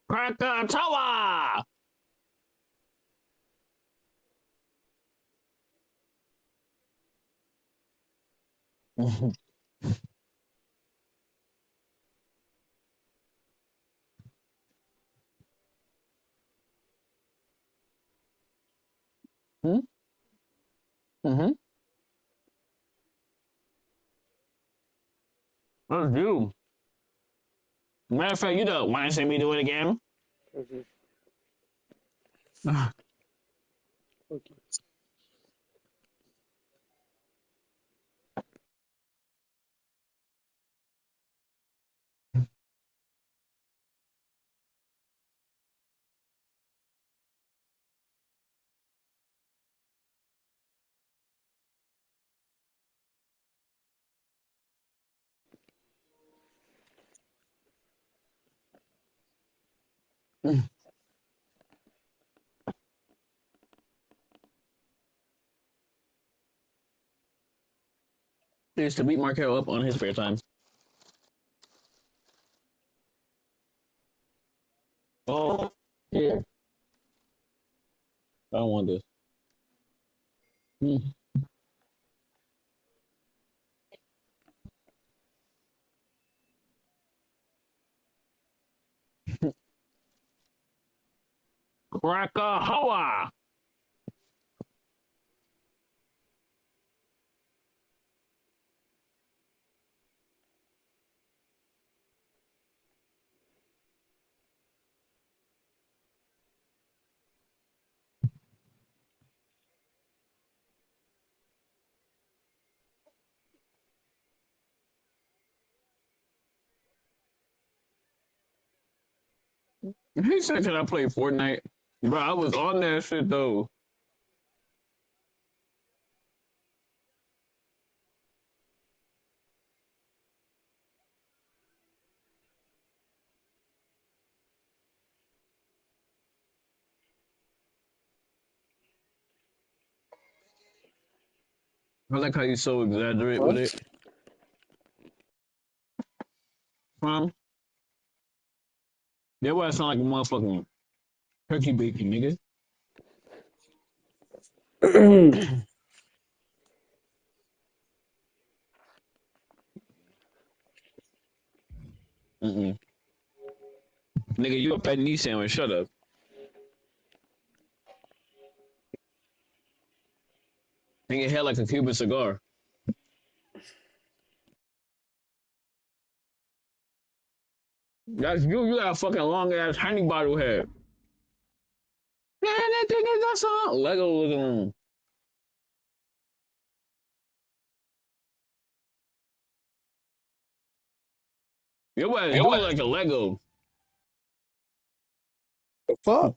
Krakatoa! Hmm? Mm-hmm. That's you. Matter of fact, you don't want to see me do it again? He used to beat Markel up on his spare time. Oh, yeah. I don't want this. Hmm. Crackahoa! He said, "Can I play Fortnite?" Bro, I was on that shit though. I like how you so exaggerate with it. Huh? That why I sound like a motherfucking turkey bacon, nigga. Mm-mm. Nigga, you a pet knee sandwich. Shut up. Hang your head like a Cuban cigar. That's you. You got a fucking long ass honey bottle head. Man, that thing is that's a Lego looking. Your ass do like a Lego. The fuck?